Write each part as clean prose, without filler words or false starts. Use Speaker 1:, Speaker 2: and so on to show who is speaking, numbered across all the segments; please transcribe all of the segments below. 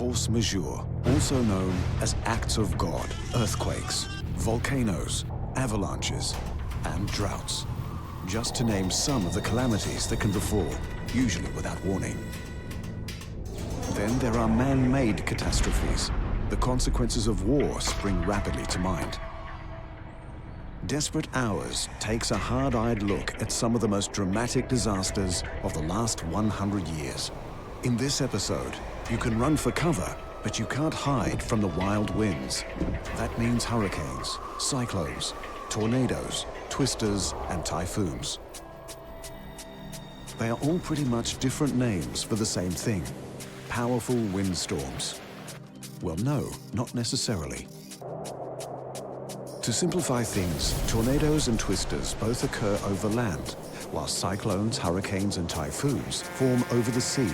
Speaker 1: force majeure, also known as acts of God, earthquakes, volcanoes, avalanches, and droughts. Just to name some of the calamities that can befall, usually without warning. Then there are man-made catastrophes. The consequences of war spring rapidly to mind. Desperate Hours takes a hard-eyed look at some of the most dramatic disasters of the last 100 years. In this episode, you can run for cover, but you can't hide from the wild winds. That means hurricanes, cyclones, tornadoes, twisters, and typhoons. They are all pretty much different names for the same thing: powerful windstorms. Well, no, not necessarily. To simplify things, tornadoes and twisters both occur over land, while cyclones, hurricanes, and typhoons form over the sea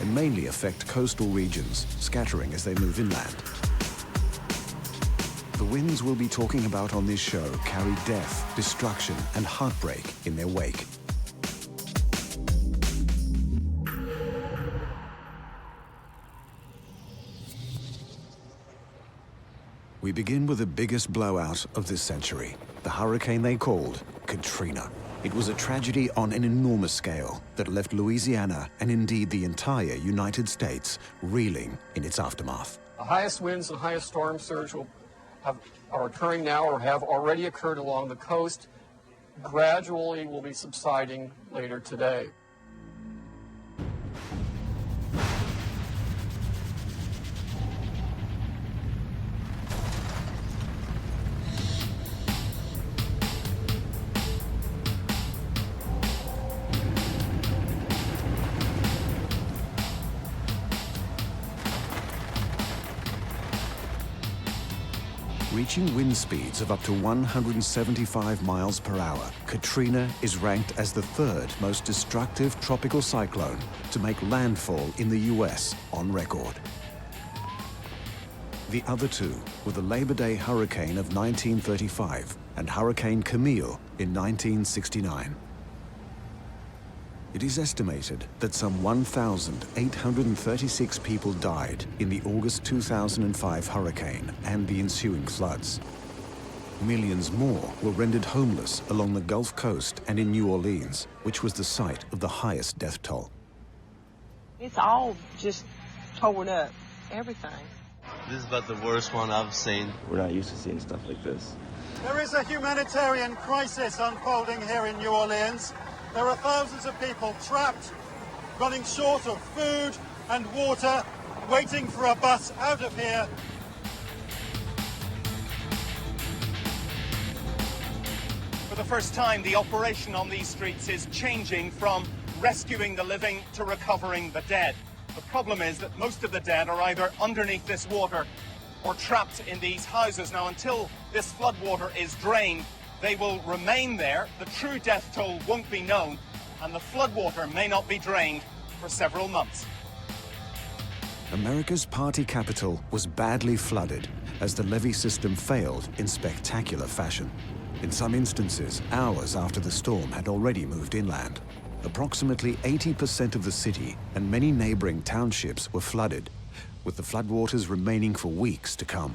Speaker 1: and mainly affect coastal regions, scattering as they move inland. The winds we'll be talking about on this show carry death, destruction, and heartbreak in their wake. We begin with the biggest blowout of this century, the hurricane they called Katrina. It was a tragedy on an enormous scale that left Louisiana, and indeed the entire United States, reeling in its aftermath.
Speaker 2: The highest winds and highest storm surge are occurring now or have already occurred along the coast. Gradually will be subsiding later today.
Speaker 1: Reaching wind speeds of up to 175 miles per hour, Katrina is ranked as the third most destructive tropical cyclone to make landfall in the US on record. The other two were the Labor Day hurricane of 1935 and Hurricane Camille in 1969. It is estimated that some 1,836 people died in the August 2005 hurricane and the ensuing floods. Millions more were rendered homeless along the Gulf Coast and in New Orleans, which was the site of the highest death toll.
Speaker 3: It's all just torn up, everything.
Speaker 4: This is about the worst one I've seen.
Speaker 5: We're not used to seeing stuff like this.
Speaker 6: There is a humanitarian crisis unfolding here in New Orleans. There are thousands of people trapped, running short of food and water, waiting for a bus out of here.
Speaker 7: For the first time, the operation on these streets is changing from rescuing the living to recovering the dead. The problem is that most of the dead are either underneath this water or trapped in these houses. Now, until this floodwater is drained, they will remain there. The true death toll won't be known, and the floodwater may not be drained for several months.
Speaker 1: America's party capital was badly flooded as the levee system failed in spectacular fashion. In some instances, hours after the storm had already moved inland. Approximately 80% of the city and many neighboring townships were flooded, with the floodwaters remaining for weeks to come.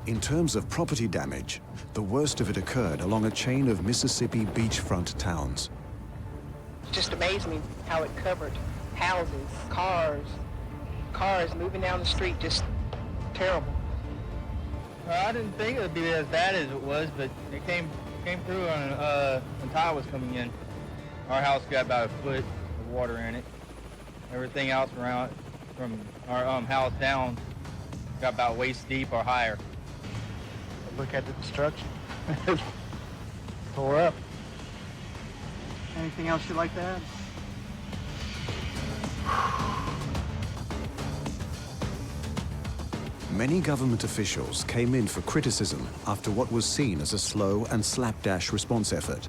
Speaker 1: In terms of property damage, the worst of it occurred along a chain of Mississippi beachfront towns.
Speaker 3: It just amazed me how it covered houses, cars moving down the street, just terrible.
Speaker 8: I didn't think it would be as bad as it was, but it came through when tide was coming in. Our house got about a foot of water in it. Everything else around from our house down got about waist deep or higher.
Speaker 6: Look at the destruction. Tore up. Anything else you'd like to add?
Speaker 1: Many government officials came in for criticism after what was seen as a slow and slapdash response effort.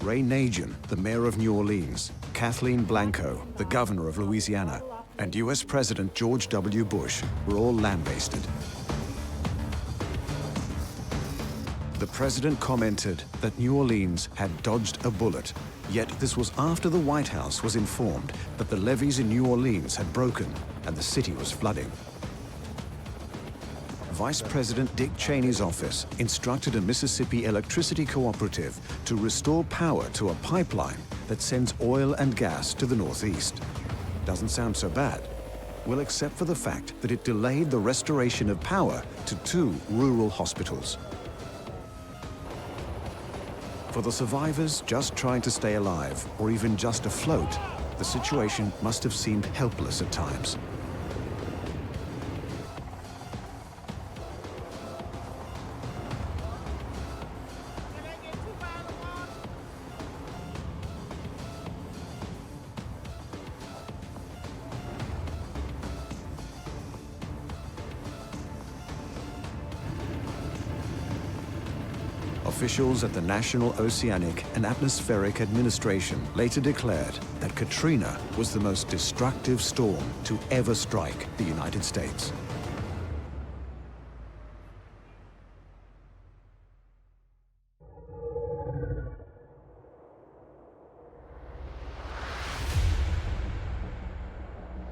Speaker 1: Ray Nagin, the mayor of New Orleans, Kathleen Blanco, the governor of Louisiana, and US President George W. Bush were all lambasted. The president commented that New Orleans had dodged a bullet, yet this was after the White House was informed that the levees in New Orleans had broken and the city was flooding. Vice President Dick Cheney's office instructed a Mississippi electricity cooperative to restore power to a pipeline that sends oil and gas to the northeast. Doesn't sound so bad. Well, except for the fact that it delayed the restoration of power to 2 rural hospitals. For the survivors just trying to stay alive, or even just afloat, the situation must have seemed helpless at times. Officials at the National Oceanic and Atmospheric Administration later declared that Katrina was the most destructive storm to ever strike the United States.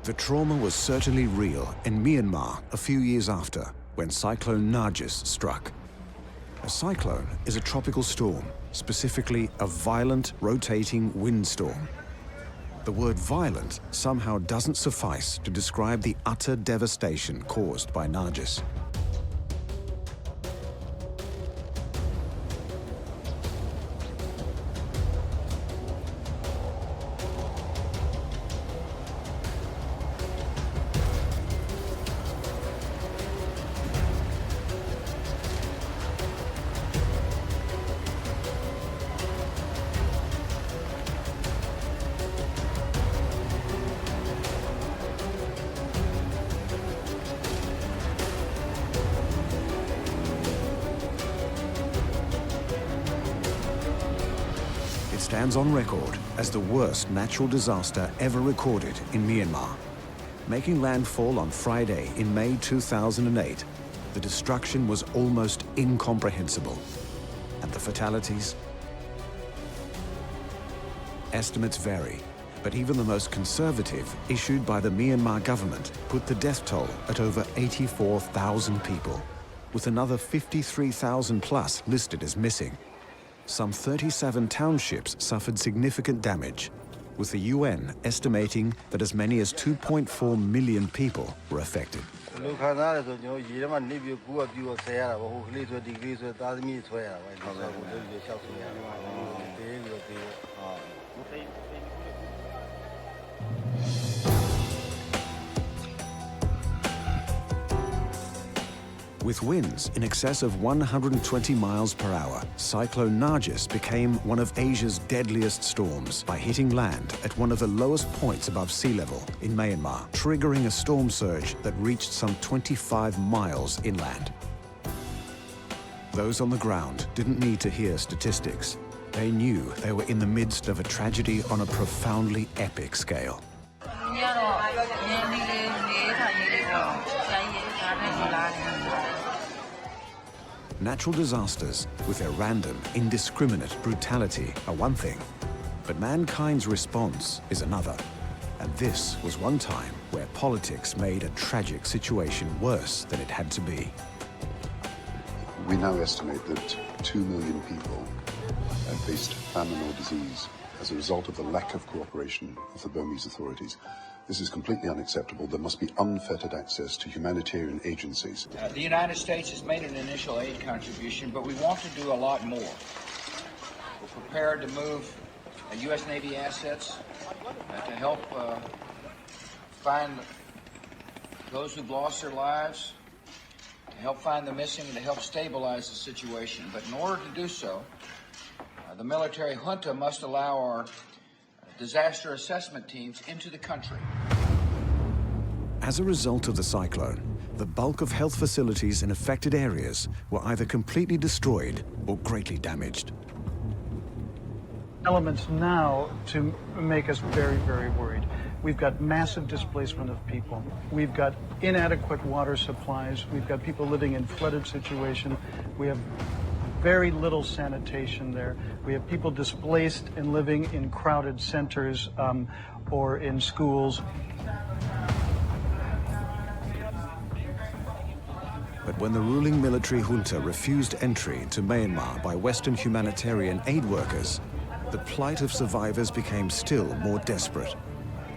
Speaker 1: The trauma was certainly real in Myanmar a few years after, when Cyclone Nargis struck. A cyclone is a tropical storm, specifically a violent, rotating windstorm. The word violent somehow doesn't suffice to describe the utter devastation caused by Nargis. Stands on record as the worst natural disaster ever recorded in Myanmar. Making landfall on Friday in May 2008, the destruction was almost incomprehensible. And the fatalities? Estimates vary, but even the most conservative, issued by the Myanmar government, put the death toll at over 84,000 people, with another 53,000 plus listed as missing. Some 37 townships suffered significant damage, with the UN estimating that as many as 2.4 million people were affected. With winds in excess of 120 miles per hour, Cyclone Nargis became one of Asia's deadliest storms by hitting land at one of the lowest points above sea level in Myanmar, triggering a storm surge that reached some 25 miles inland. Those on the ground didn't need to hear statistics. They knew they were in the midst of a tragedy on a profoundly epic scale. Natural disasters, with their random, indiscriminate brutality, are one thing, but mankind's response is another. And this was one time where politics made a tragic situation worse than it had to be.
Speaker 9: We now estimate that 2 million people have faced famine or disease as a result of the lack of cooperation of the Burmese authorities. This is completely unacceptable. There must be unfettered access to humanitarian agencies.
Speaker 10: The United States has made an initial aid contribution, but we want to do a lot more. We're prepared to move U.S. Navy assets to help find those who've lost their lives, to help find the missing, and to help stabilize the situation. But in order to do so, the military junta must allow our disaster assessment teams into the country.
Speaker 1: As a result of the cyclone, the bulk of health facilities in affected areas were either completely destroyed or greatly damaged.
Speaker 6: elements now to make us very, very worried. We've got massive displacement of people. We've got inadequate water supplies. We've got people living in flooded situations. We have very little sanitation there. We have people displaced and living in crowded centers or in schools.
Speaker 1: But when the ruling military junta refused entry to Myanmar by Western humanitarian aid workers, the plight of survivors became still more desperate.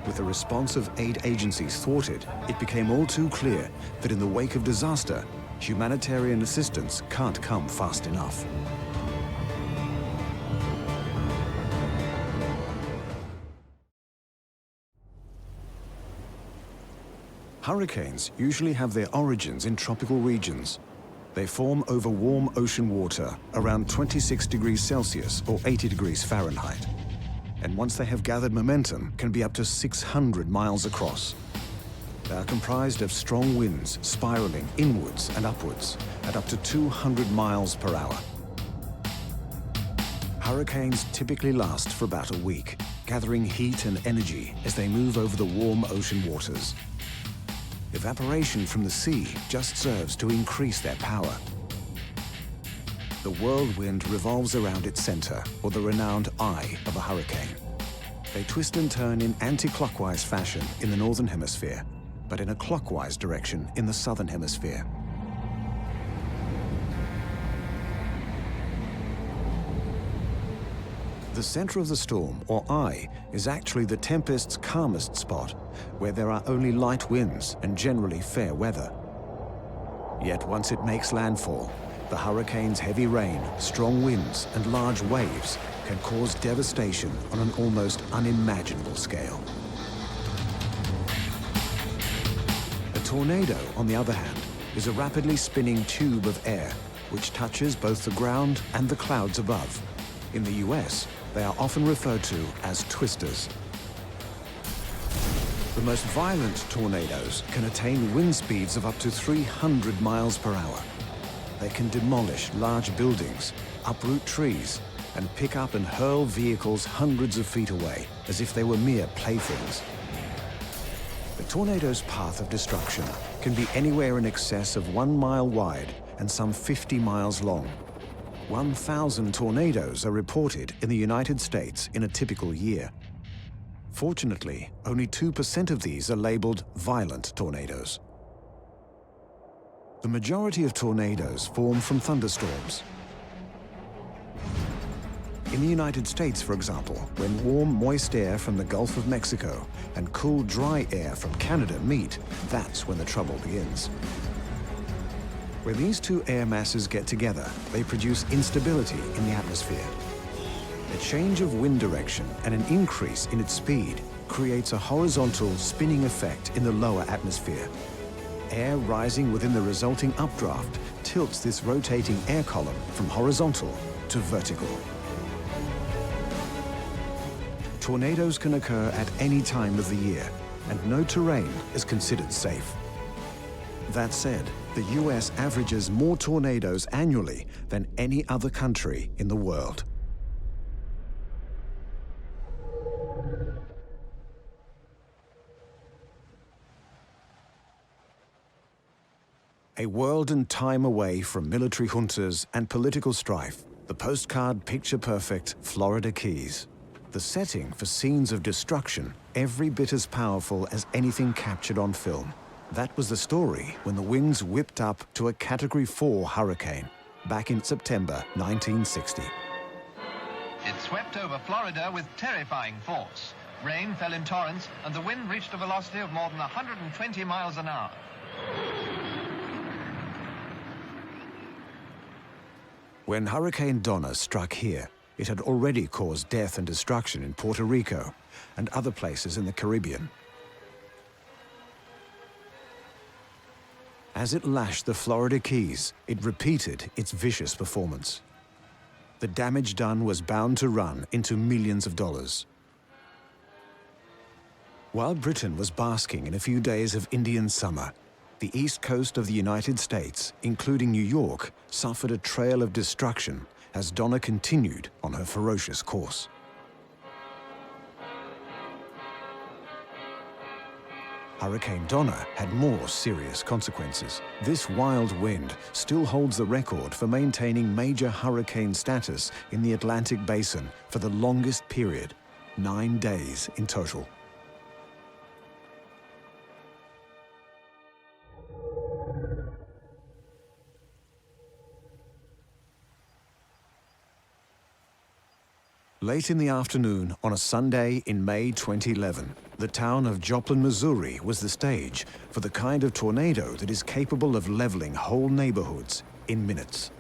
Speaker 1: With the response of aid agencies thwarted, it became all too clear that in the wake of disaster, humanitarian assistance can't come fast enough. Hurricanes usually have their origins in tropical regions. They form over warm ocean water around 26 degrees Celsius or 80 degrees Fahrenheit. And once they have gathered momentum, can be up to 600 miles across. They are comprised of strong winds spiraling inwards and upwards at up to 200 miles per hour. Hurricanes typically last for about a week, gathering heat and energy as they move over the warm ocean waters. Evaporation from the sea just serves to increase their power. The whirlwind revolves around its center, or the renowned eye of a hurricane. They twist and turn in anti-clockwise fashion in the northern hemisphere, but in a clockwise direction in the southern hemisphere. The center of the storm, or eye, is actually the tempest's calmest spot, where there are only light winds and generally fair weather. Yet once it makes landfall, the hurricane's heavy rain, strong winds, and large waves can cause devastation on an almost unimaginable scale. A tornado, on the other hand, is a rapidly spinning tube of air which touches both the ground and the clouds above. In the US, they are often referred to as twisters. The most violent tornadoes can attain wind speeds of up to 300 miles per hour. They can demolish large buildings, uproot trees, and pick up and hurl vehicles hundreds of feet away, as if they were mere playthings. The tornado's path of destruction can be anywhere in excess of 1 mile wide and some 50 miles long. 1,000 tornadoes are reported in the United States in a typical year. Fortunately, only 2% of these are labeled violent tornadoes. The majority of tornadoes form from thunderstorms. In the United States, for example, when warm, moist air from the Gulf of Mexico and cool, dry air from Canada meet, that's when the trouble begins. When these two air masses get together, they produce instability in the atmosphere. A change of wind direction and an increase in its speed creates a horizontal spinning effect in the lower atmosphere. Air rising within the resulting updraft tilts this rotating air column from horizontal to vertical. Tornadoes can occur at any time of the year, and no terrain is considered safe. That said, the US averages more tornadoes annually than any other country in the world. A world and time away from military juntas and political strife, the postcard picture-perfect Florida Keys. The setting for scenes of destruction, every bit as powerful as anything captured on film. That was the story when the winds whipped up to a Category 4 hurricane back in September 1960.
Speaker 11: It swept over Florida with terrifying force. Rain fell in torrents, and the wind reached a velocity of more than 120 miles an hour.
Speaker 1: When Hurricane Donna struck here, it had already caused death and destruction in Puerto Rico and other places in the Caribbean. As it lashed the Florida Keys, it repeated its vicious performance. The damage done was bound to run into millions of dollars. While Britain was basking in a few days of Indian summer, the east coast of the United States, including New York, suffered a trail of destruction as Donna continued on her ferocious course. Hurricane Donna had more serious consequences. This wild wind still holds the record for maintaining major hurricane status in the Atlantic Basin for the longest period, 9 days in total. Late in the afternoon on a Sunday in May 2011, the town of Joplin, Missouri was the stage for the kind of tornado that is capable of leveling whole neighborhoods in minutes.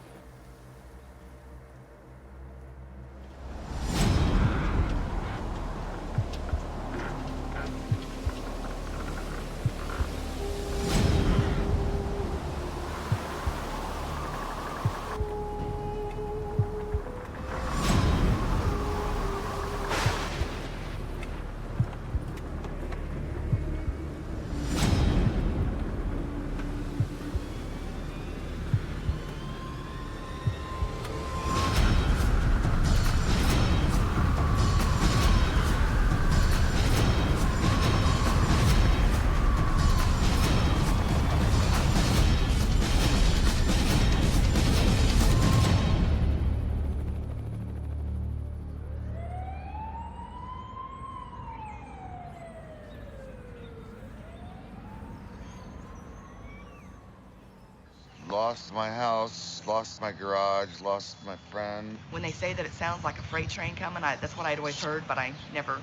Speaker 12: Lost my house, lost my garage, lost my friend.
Speaker 13: When they say that it sounds like a freight train coming, that's what I'd always heard, but I never.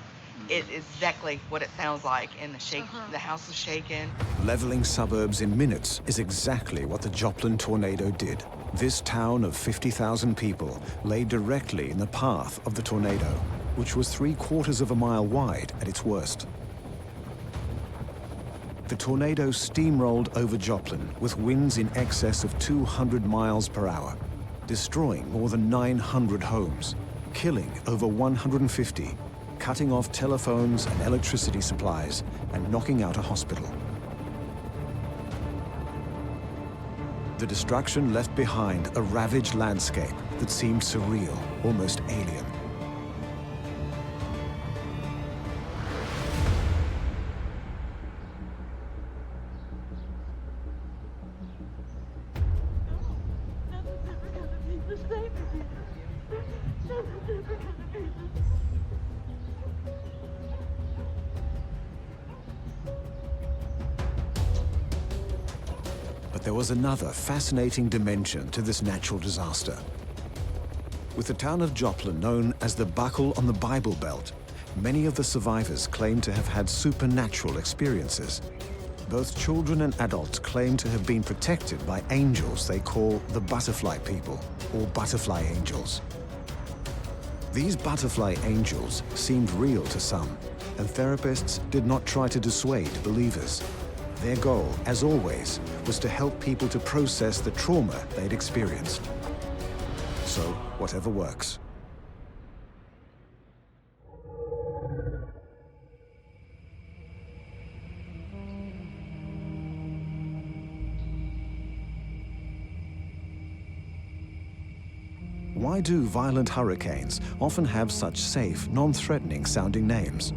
Speaker 13: It's exactly what it sounds like, and the house was shaking.
Speaker 1: Leveling suburbs in minutes is exactly what the Joplin tornado did. This town of 50,000 people lay directly in the path of the tornado, which was 3/4 of a mile wide at its worst. The tornado steamrolled over Joplin with winds in excess of 200 miles per hour, destroying more than 900 homes, killing over 150, cutting off telephones and electricity supplies, and knocking out a hospital. The destruction left behind a ravaged landscape that seemed surreal, almost alien. But there was another fascinating dimension to this natural disaster. With the town of Joplin known as the Buckle on the Bible Belt, many of the survivors claim to have had supernatural experiences. Both children and adults claim to have been protected by angels they call the butterfly people, or butterfly angels. These butterfly angels seemed real to some, and therapists did not try to dissuade believers. Their goal, as always, was to help people to process the trauma they'd experienced. So, whatever works. Why do violent hurricanes often have such safe, non-threatening sounding names?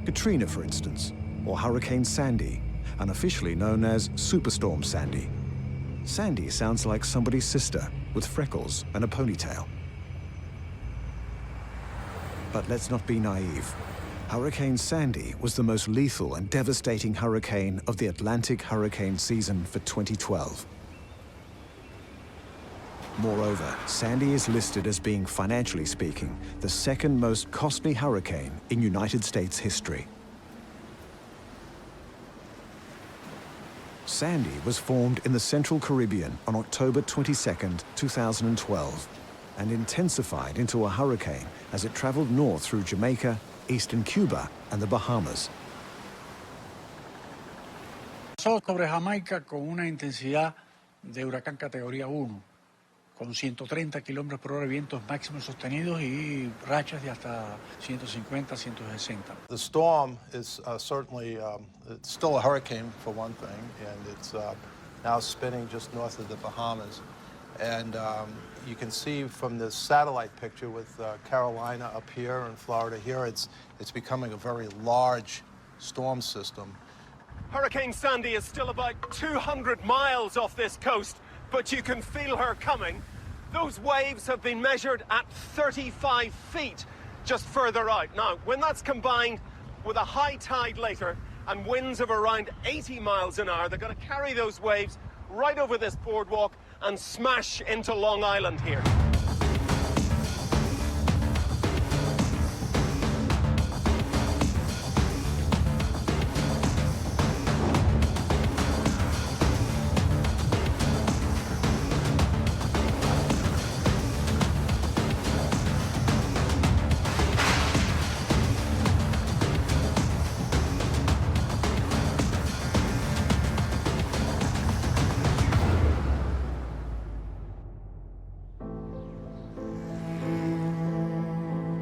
Speaker 1: Katrina, for instance, or Hurricane Sandy, unofficially known as Superstorm Sandy. Sandy sounds like somebody's sister with freckles and a ponytail. But let's not be naive. Hurricane Sandy was the most lethal and devastating hurricane of the Atlantic hurricane season for 2012. Moreover, Sandy is listed as being, financially speaking, the second most costly hurricane in United States history. Sandy was formed in the Central Caribbean on October 22, 2012, and intensified into a hurricane as it traveled north through Jamaica, eastern Cuba, and the Bahamas.
Speaker 14: Pasó sobre Jamaica con una intensidad de huracán categoría 1, con 130 kilómetros por hora de vientos máximos sostenidos y rachas de hasta 150, 160.
Speaker 15: The storm is certainly, it's still a hurricane for one thing, and it's now spinning just north of the Bahamas. And you can see from this satellite picture with Carolina up here and Florida here, it's becoming a very large storm system.
Speaker 7: Hurricane Sandy is still about 200 miles off this coast, but you can feel her coming. Those waves have been measured at 35 feet just further out. Now, when that's combined with a high tide later and winds of around 80 miles an hour, they're going to carry those waves right over this boardwalk and smash into Long Island here.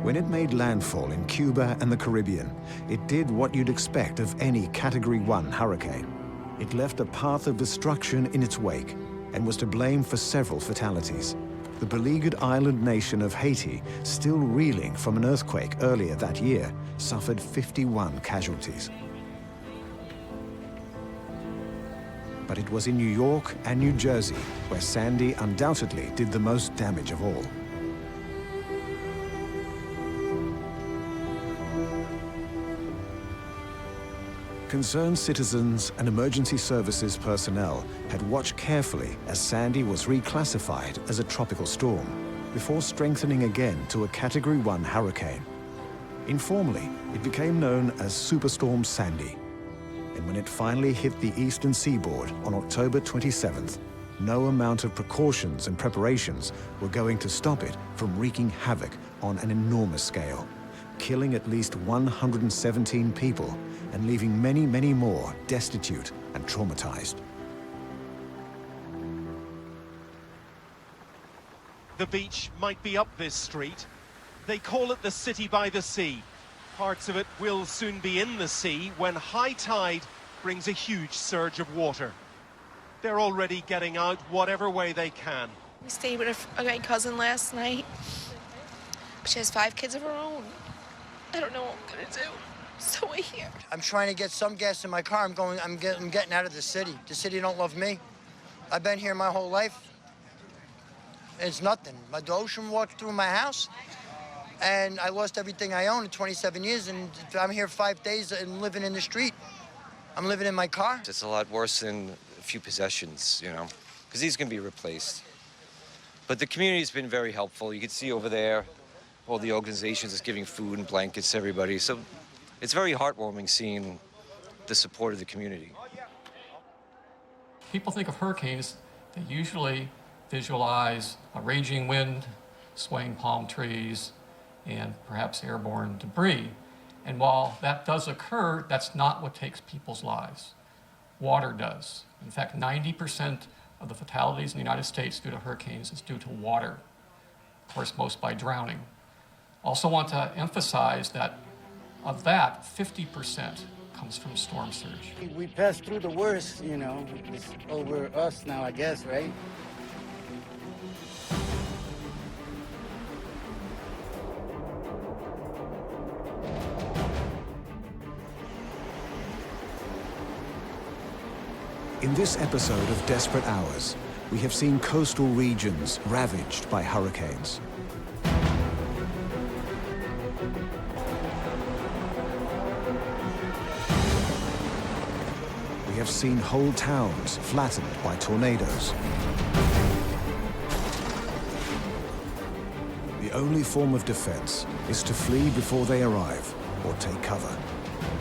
Speaker 1: When it made landfall in Cuba and the Caribbean, it did what you'd expect of any Category 1 hurricane. It left a path of destruction in its wake and was to blame for several fatalities. The beleaguered island nation of Haiti, still reeling from an earthquake earlier that year, suffered 51 casualties. But it was in New York and New Jersey where Sandy undoubtedly did the most damage of all. Concerned citizens and emergency services personnel had watched carefully as Sandy was reclassified as a tropical storm before strengthening again to a Category 1 hurricane. Informally, it became known as Superstorm Sandy. And when it finally hit the eastern seaboard on October 27th, no amount of precautions and preparations were going to stop it from wreaking havoc on an enormous scale, killing at least 117 people and leaving many, many more destitute and traumatized.
Speaker 7: The beach might be up this street. They call it the city by the sea. Parts of it will soon be in the sea when high tide brings a huge surge of water. They're already getting out whatever way they can.
Speaker 16: We stayed with a cousin last night. She has 5 kids of her own. I don't know what I'm gonna do. So we're here.
Speaker 17: I'm trying to get some gas in my car. I'm getting out of the city. The city don't love me. I've been here my whole life. It's nothing. The ocean walked through my house, and I lost everything I own in 27 years, and I'm here 5 days and living in the street. I'm living in my car.
Speaker 18: It's a lot worse than a few possessions, you know, because these can be replaced. But the community's been very helpful. You can see over there all the organizations that's giving food and blankets to everybody. So it's very heartwarming seeing the support of the community.
Speaker 2: People think of hurricanes, they usually visualize a raging wind, swaying palm trees, and perhaps airborne debris. And while that does occur, that's not what takes people's lives. Water does. In fact, 90% of the fatalities in the United States due to hurricanes is due to water. Of course, most by drowning. Also want to emphasize that of that, 50% comes from storm surge.
Speaker 19: We passed through the worst, you know. It's over us now, I guess, right?
Speaker 1: In this episode of Desperate Hours, we have seen coastal regions ravaged by hurricanes. We have seen whole towns flattened by tornadoes. The only form of defense is to flee before they arrive or take cover.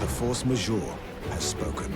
Speaker 1: The force majeure has spoken.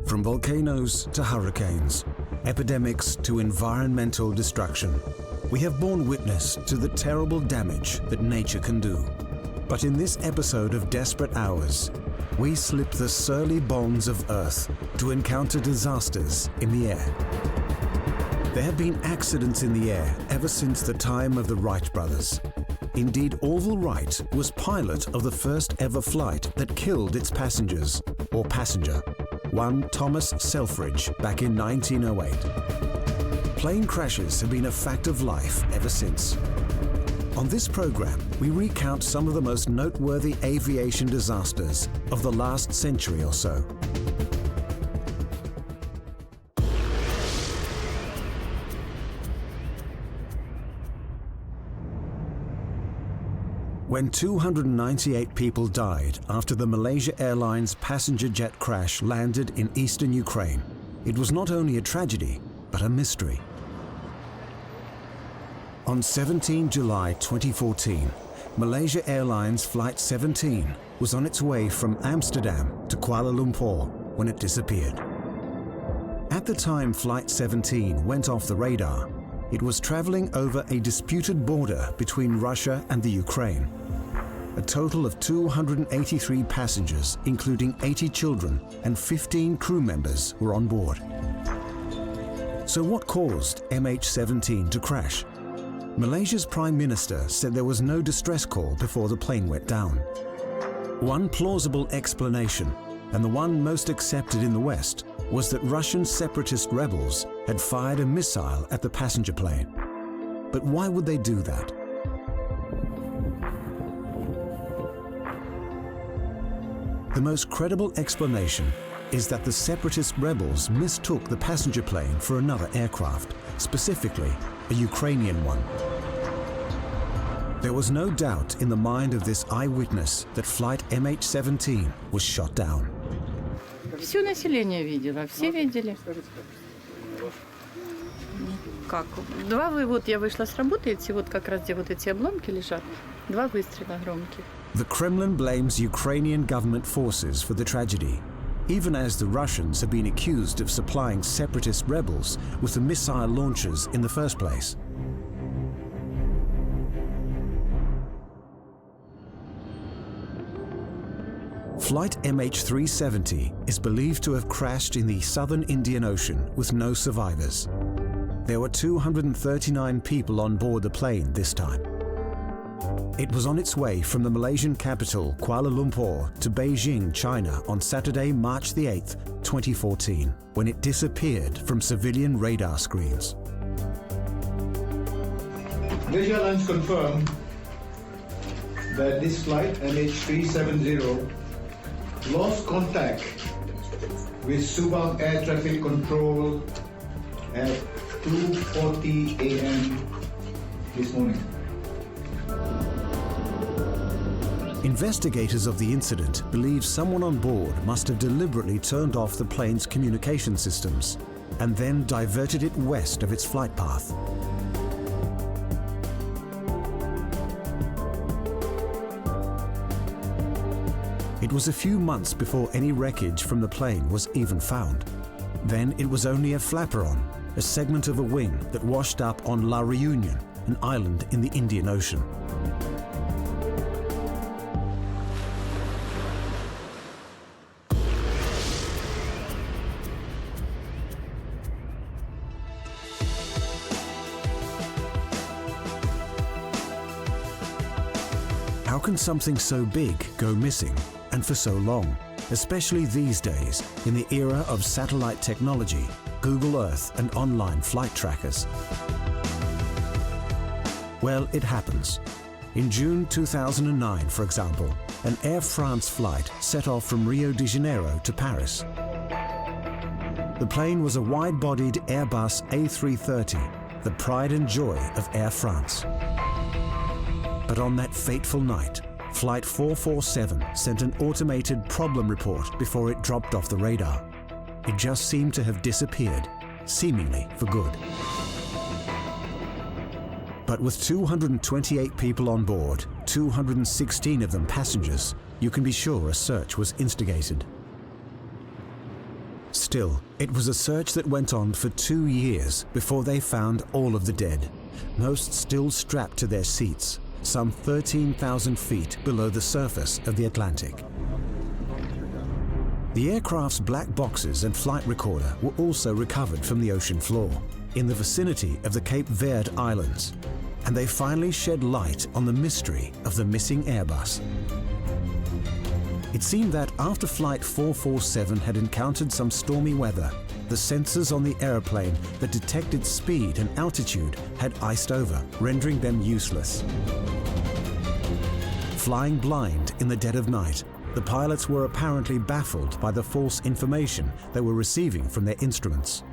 Speaker 1: From volcanoes to hurricanes, epidemics to environmental destruction, we have borne witness to the terrible damage that nature can do. But in this episode of Desperate Hours, we slip the surly bonds of Earth to encounter disasters in the air. There have been accidents in the air ever since the time of the Wright brothers. Indeed, Orville Wright was pilot of the first ever flight that killed its passengers, or passenger, one Thomas Selfridge, back in 1908. Plane crashes have been a fact of life ever since. On this program, we recount some of the most noteworthy aviation disasters of the last century or so. When 298 people died after the Malaysia Airlines passenger jet crash landed in eastern Ukraine, it was not only a tragedy, but a mystery. On 17 July 2014, Malaysia Airlines Flight 17 was on its way from Amsterdam to Kuala Lumpur when it disappeared. At the time Flight 17 went off the radar, it was traveling over a disputed border between Russia and the Ukraine. A total of 283 passengers, including 80 children and 15 crew members, were on board. So what caused MH17 to crash? Malaysia's Prime Minister said there was no distress call before the plane went down. One plausible explanation, and the one most accepted in the West, was that Russian separatist rebels had fired a missile at the passenger plane. But why would they do that? The most credible explanation is that the separatist rebels mistook the passenger plane for another aircraft, specifically a Ukrainian one. There was no doubt in the mind of this eyewitness that flight MH17 was shot down.
Speaker 20: Все население видело, все видели. Как? Вот я вышла с работы, эти вот как раз где вот эти обломки лежат, 2 выстрела громких.
Speaker 1: The Kremlin blames Ukrainian government forces for the tragedy, even as the Russians have been accused of supplying separatist rebels with the missile launchers in the first place. Flight MH370 is believed to have crashed in the southern Indian Ocean with no survivors. There were 239 people on board the plane this time. It was on its way from the Malaysian capital, Kuala Lumpur, to Beijing, China on Saturday, March the 8th, 2014, when it disappeared from civilian radar screens.
Speaker 21: Malaysia Airlines confirmed that this flight, MH370, lost contact with Subang Air Traffic Control at 2:40 a.m. this morning.
Speaker 1: Investigators of the incident believe someone on board must have deliberately turned off the plane's communication systems and then diverted it west of its flight path. It was a few months before any wreckage from the plane was even found. Then it was only a flaperon, a segment of a wing that washed up on La Reunion, an island in the Indian Ocean. How can something so big go missing, and for so long, especially these days in the era of satellite technology, Google Earth and online flight trackers? Well, it happens. In June 2009, for example, an Air France flight set off from Rio de Janeiro to Paris. The plane was a wide-bodied Airbus A330, the pride and joy of Air France. But on that fateful night, Flight 447 sent an automated problem report before it dropped off the radar. It just seemed to have disappeared, seemingly for good. But with 228 people on board, 216 of them passengers, you can be sure a search was instigated. Still, it was a search that went on for 2 years before they found all of the dead, most still strapped to their seats, some 13,000 feet below the surface of the Atlantic. The aircraft's black boxes and flight recorder were also recovered from the ocean floor, in the vicinity of the Cape Verde Islands, and they finally shed light on the mystery of the missing Airbus. It seemed that after Flight 447 had encountered some stormy weather, the sensors on the aeroplane that detected speed and altitude had iced over, rendering them useless. Flying blind in the dead of night, the pilots were apparently baffled by the false information they were receiving from their instruments.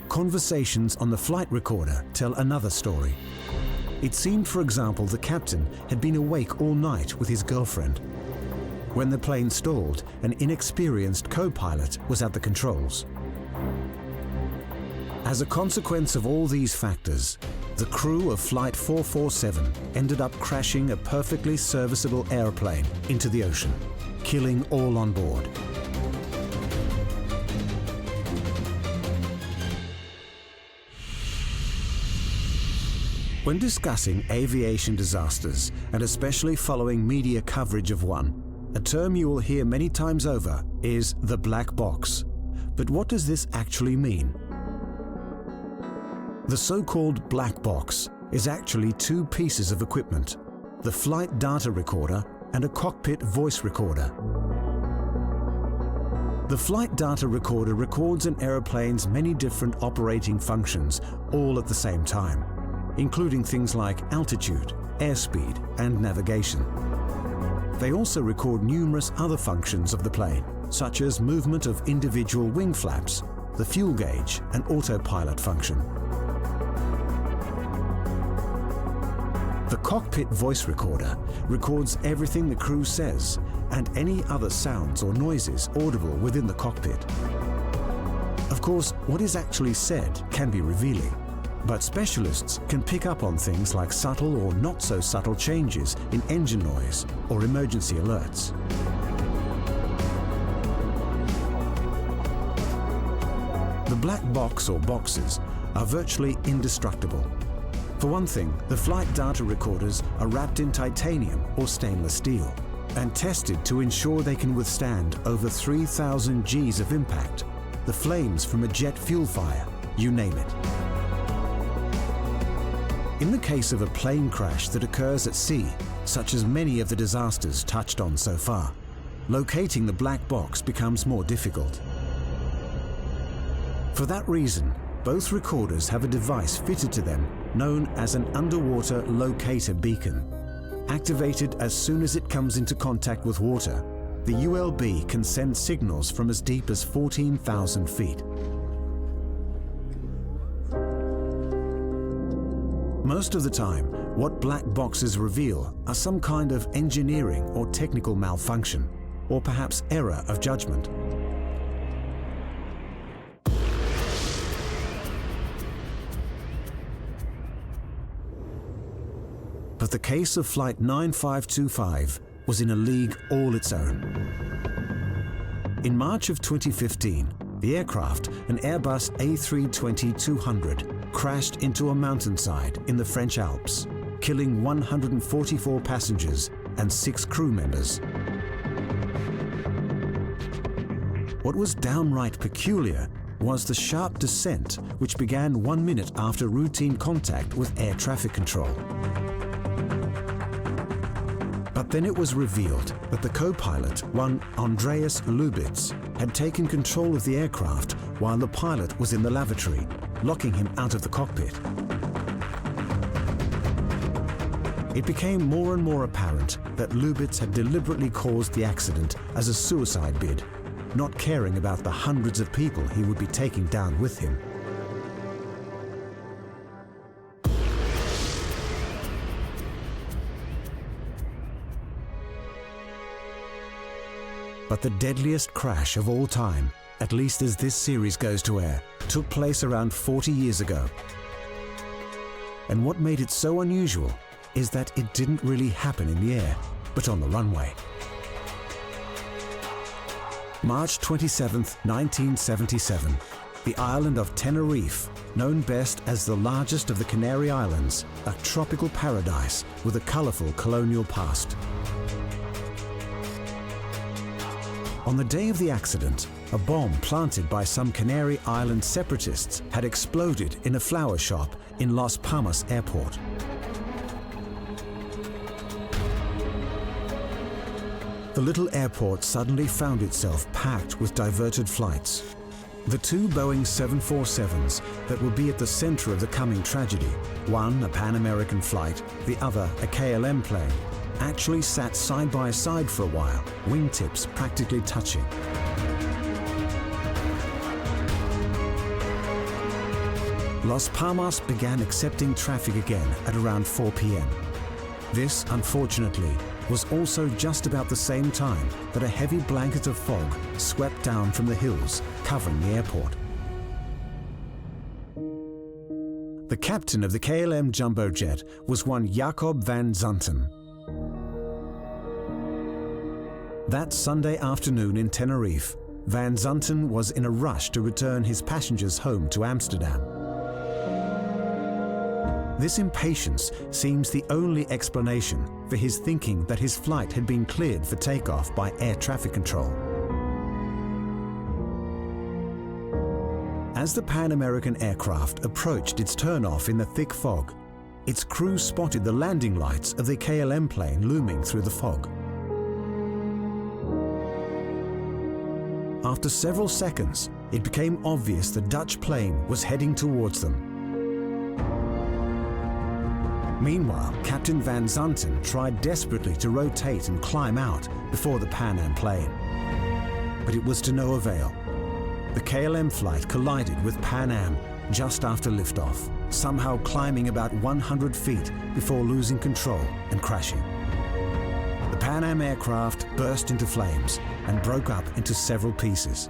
Speaker 1: Conversations on the flight recorder tell another story. It seemed, for example, the captain had been awake all night with his girlfriend. When the plane stalled, an inexperienced co-pilot was at the controls. As a consequence of all these factors, the crew of Flight 447 ended up crashing a perfectly serviceable airplane into the ocean, killing all on board. When discussing aviation disasters, and especially following media coverage of one, a term you will hear many times over is the black box. But what does this actually mean? The so-called black box is actually two pieces of equipment, the flight data recorder and a cockpit voice recorder. The flight data recorder records an aeroplane's many different operating functions all at the same time, including things like altitude, airspeed, and navigation. They also record numerous other functions of the plane, such as movement of individual wing flaps, the fuel gauge, and autopilot function. The cockpit voice recorder records everything the crew says and any other sounds or noises audible within the cockpit. Of course, what is actually said can be revealing, but specialists can pick up on things like subtle or not so subtle changes in engine noise or emergency alerts. The black box or boxes are virtually indestructible. For one thing, the flight data recorders are wrapped in titanium or stainless steel and tested to ensure they can withstand over 3,000 Gs of impact, the flames from a jet fuel fire, you name it. In the case of a plane crash that occurs at sea, such as many of the disasters touched on so far, locating the black box becomes more difficult. For that reason, both recorders have a device fitted to them known as an underwater locator beacon. Activated as soon as it comes into contact with water, the ULB can send signals from as deep as 14,000 feet. Most of the time, what black boxes reveal are some kind of engineering or technical malfunction, or perhaps error of judgment. But the case of Flight 9525 was in a league all its own. In March of 2015, the aircraft, an Airbus A320-200, crashed into a mountainside in the French Alps, killing 144 passengers and 6 crew members. What was downright peculiar was the sharp descent which began 1 minute after routine contact with air traffic control. But then it was revealed that the co-pilot, one Andreas Lubitz, had taken control of the aircraft while the pilot was in the lavatory, locking him out of the cockpit. It became more and more apparent that Lubitz had deliberately caused the accident as a suicide bid, not caring about the hundreds of people he would be taking down with him. But the deadliest crash of all time, at least as this series goes to air, took place around 40 years ago. And what made it so unusual is that it didn't really happen in the air, but on the runway. March 27, 1977. The island of Tenerife, known best as the largest of the Canary Islands, a tropical paradise with a colorful colonial past. On the day of the accident, a bomb planted by some Canary Island separatists had exploded in a flower shop in Las Palmas Airport. The little airport suddenly found itself packed with diverted flights. The two Boeing 747s that would be at the center of the coming tragedy, one a Pan American flight, the other a KLM plane, actually sat side by side for a while, wingtips practically touching. Las Palmas began accepting traffic again at around 4 p.m. This, unfortunately, was also just about the same time that a heavy blanket of fog swept down from the hills covering the airport. The captain of the KLM jumbo jet was one Jacob van Zanten. That Sunday afternoon in Tenerife, Van Zanten was in a rush to return his passengers home to Amsterdam. This impatience seems the only explanation for his thinking that his flight had been cleared for takeoff by air traffic control. As the Pan American aircraft approached its turnoff in the thick fog, its crew spotted the landing lights of the KLM plane looming through the fog. After several seconds, it became obvious the Dutch plane was heading towards them. Meanwhile, Captain Van Zanten tried desperately to rotate and climb out before the Pan Am plane. But it was to no avail. The KLM flight collided with Pan Am just after liftoff, somehow climbing about 100 feet before losing control and crashing. The Pan Am aircraft burst into flames and broke up into several pieces.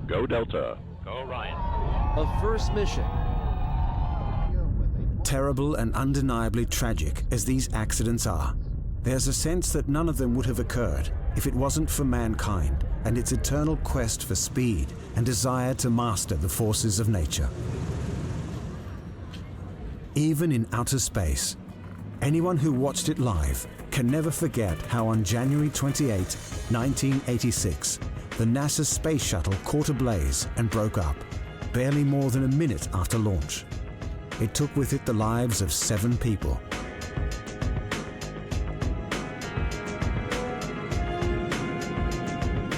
Speaker 4: Go Delta. Go Ryan.
Speaker 22: A first mission.
Speaker 1: Terrible and undeniably tragic as these accidents are, there's a sense that none of them would have occurred if it wasn't for mankind and its eternal quest for speed and desire to master the forces of nature. Even in outer space, anyone who watched it live can never forget how on January 28, 1986, the NASA space shuttle caught ablaze and broke up, barely more than a minute after launch. It took with it the lives of 7 people.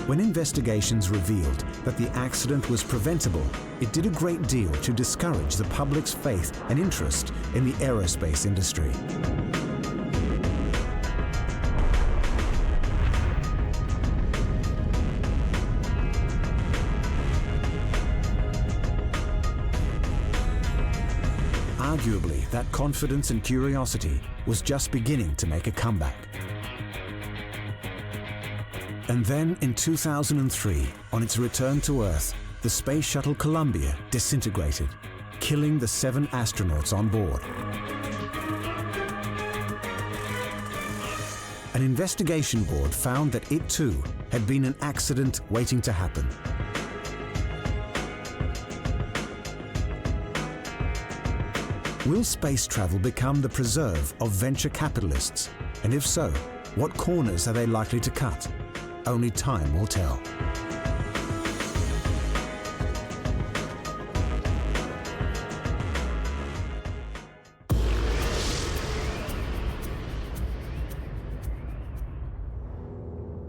Speaker 1: When investigations revealed that the accident was preventable, it did a great deal to discourage the public's faith and interest in the aerospace industry. Arguably, that confidence and curiosity was just beginning to make a comeback. And then in 2003, on its return to Earth, the Space Shuttle Columbia disintegrated, killing the 7 astronauts on board. An investigation board found that it too had been an accident waiting to happen. Will space travel become the preserve of venture capitalists? And if so, what corners are they likely to cut? Only time will tell.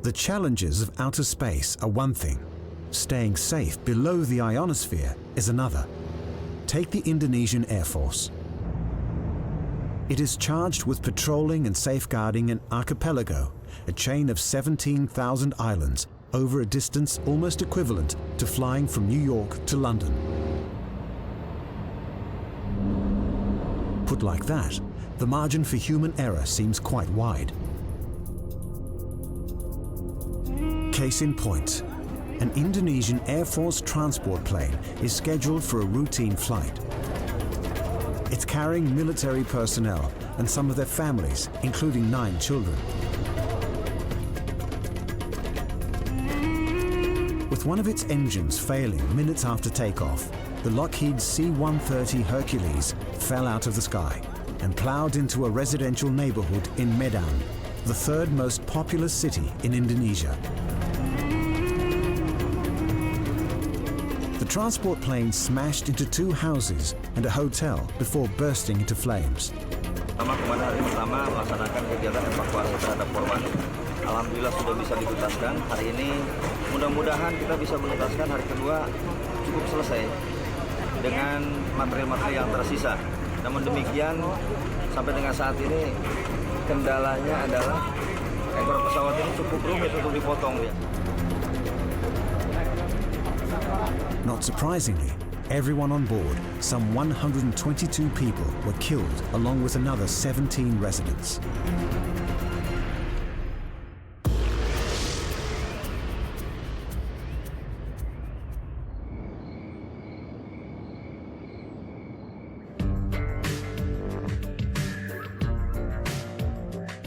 Speaker 1: The challenges of outer space are one thing. Staying safe below the ionosphere is another. Take the Indonesian Air Force. It is charged with patrolling and safeguarding an archipelago, a chain of 17,000 islands over a distance almost equivalent to flying from New York to London. Put like that, the margin for human error seems quite wide. Case in point, an Indonesian Air Force transport plane is scheduled for a routine flight. It's carrying military personnel and some of their families, including 9 children. With one of its engines failing minutes after takeoff, the Lockheed C-130 Hercules fell out of the sky and plowed into a residential neighborhood in Medan, the 3rd most populous city in Indonesia. The transport plane smashed into 2 houses and a hotel before bursting into flames.
Speaker 3: Pada hari pertama melaksanakan kegiatan evakuasi terhadap korban. Alhamdulillah sudah bisa dituntaskan. Hari ini mudah-mudahan kita bisa menuntaskan hari kedua cukup selesai dengan material-material yang tersisa. Namun demikian sampai dengan saat ini kendalanya adalah ekor pesawat ini cukup rumit untuk dipotong.
Speaker 1: Not surprisingly, everyone on board, some 122 people, were killed along with another 17 residents.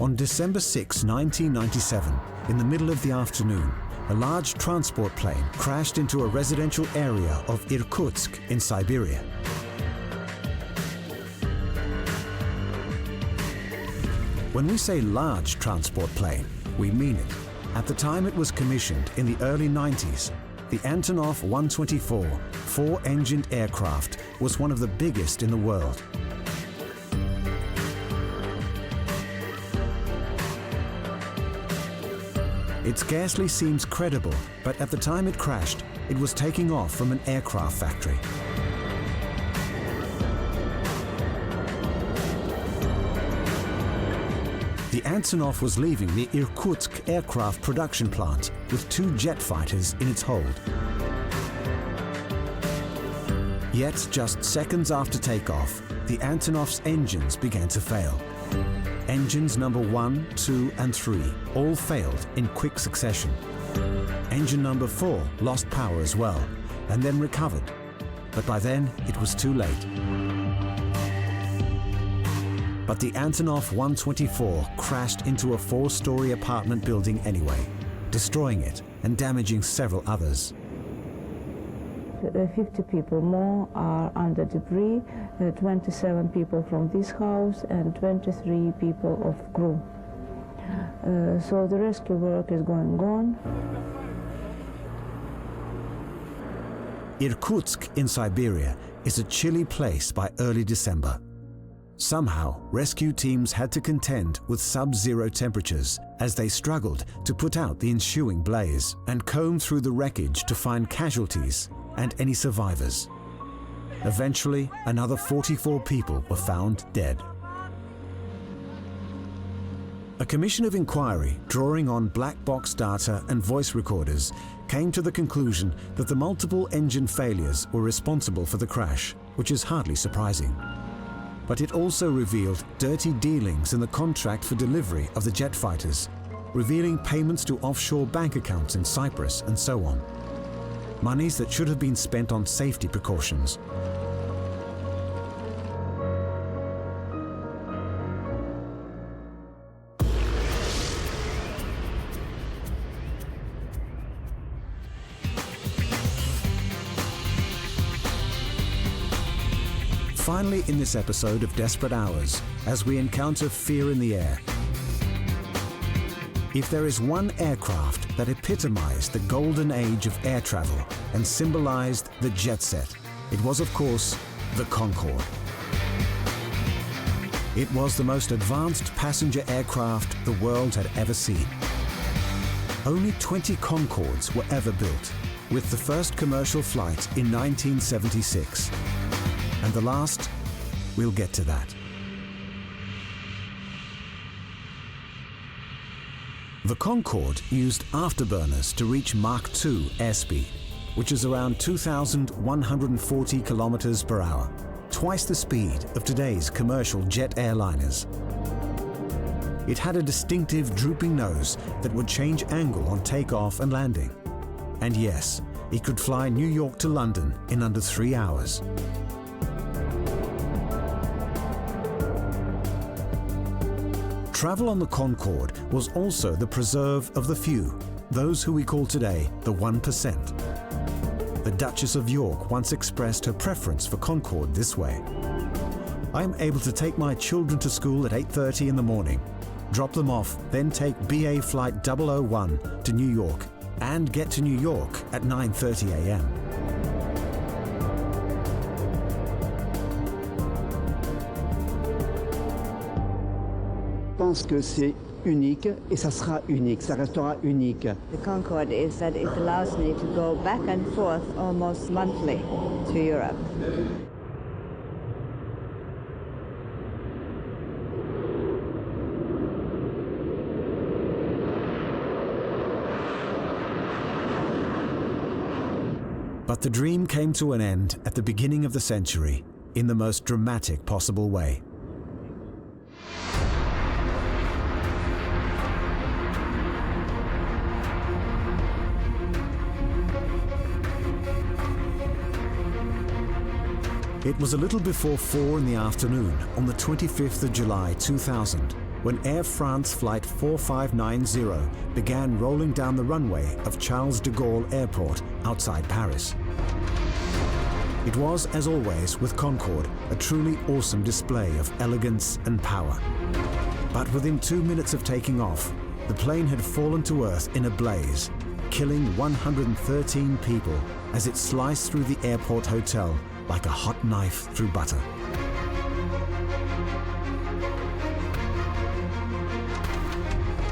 Speaker 1: On December 6, 1997, in the middle of the afternoon, a large transport plane crashed into a residential area of Irkutsk in Siberia. When we say large transport plane, we mean it. At the time it was commissioned in the early 90s, the Antonov 124 4-engined aircraft was one of the biggest in the world. It scarcely seems credible, but at the time it crashed, it was taking off from an aircraft factory. The Antonov was leaving the Irkutsk aircraft production plant with 2 jet fighters in its hold. Yet, just seconds after takeoff, the Antonov's engines began to fail. Engines number 1, 2, and 3 all failed in quick succession. Engine number 4 lost power as well, and then recovered. But by then, it was too late. But the Antonov 124 crashed into a 4-story apartment building anyway, destroying it and damaging several others.
Speaker 5: 50 people more are under debris, 27 people from this house and 23 people of crew. So the rescue work is going on.
Speaker 1: Irkutsk in Siberia is a chilly place by early December. Somehow, rescue teams had to contend with sub-zero temperatures as they struggled to put out the ensuing blaze and comb through the wreckage to find casualties and any survivors. Eventually, another 44 people were found dead. A commission of inquiry, drawing on black box data and voice recorders, came to the conclusion that the multiple engine failures were responsible for the crash, which is hardly surprising. But it also revealed dirty dealings in the contract for delivery of the jet fighters, revealing payments to offshore bank accounts in Cyprus and so on. Monies that should have been spent on safety precautions. Finally, in this episode of Desperate Hours, as we encounter fear in the air, if there is one aircraft that epitomized the golden age of air travel and symbolized the jet set, it was, of course, the Concorde. It was the most advanced passenger aircraft the world had ever seen. Only 20 Concordes were ever built, with the first commercial flight in 1976. And the last, we'll get to that. The Concorde used afterburners to reach Mach 2 airspeed, which is around 2,140 kilometers per hour, twice the speed of today's commercial jet airliners. It had a distinctive drooping nose that would change angle on takeoff and landing. And yes, it could fly New York to London in under 3 hours. travel on the Concorde was also the preserve of the few, those who we call today the 1%. The Duchess of York once expressed her preference for Concorde this way: "I am able to take my children to school at 8:30 in the morning, drop them off, then take BA Flight 001 to New York, and get to New York at 9:30 a.m.
Speaker 8: Je pense que c'est unique et ça sera unique, ça restera unique.
Speaker 9: The Concorde is that it allows me to go back and forth almost monthly to Europe.
Speaker 1: But the dream came to an end at the beginning of the century in the most dramatic possible way. It was a little before 4 in the afternoon on the 25th of July 2000 when Air France Flight 4590 began rolling down the runway of Charles de Gaulle Airport outside Paris. It was, as always with Concorde, a truly awesome display of elegance and power. But within 2 minutes of taking off, the plane had fallen to earth in a blaze, killing 113 people as it sliced through the airport hotel like a hot knife through butter.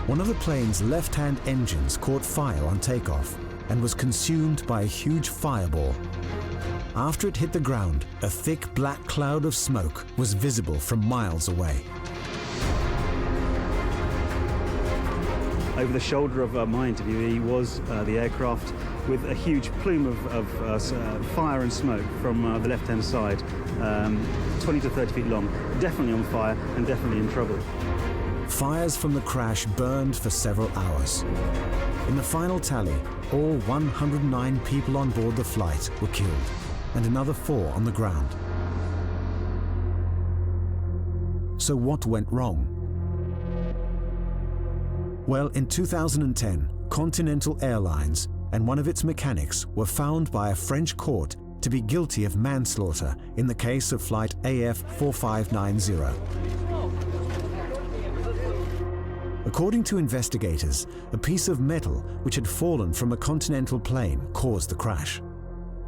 Speaker 1: One of the plane's left-hand engines caught fire on takeoff and was consumed by a huge fireball. After it hit the ground, a thick black cloud of smoke was visible from miles away.
Speaker 23: Over the shoulder of my interviewee was the aircraft with a huge plume of fire and smoke from the left-hand side, 20 to 30 feet long, definitely on fire and definitely in trouble.
Speaker 1: Fires from the crash burned for several hours. In the final tally, all 109 people on board the flight were killed, and another 4 on the ground. So what went wrong? Well, in 2010, Continental Airlines and one of its mechanics were found by a French court to be guilty of manslaughter in the case of flight AF 4590. According to investigators, a piece of metal which had fallen from a Continental plane caused the crash.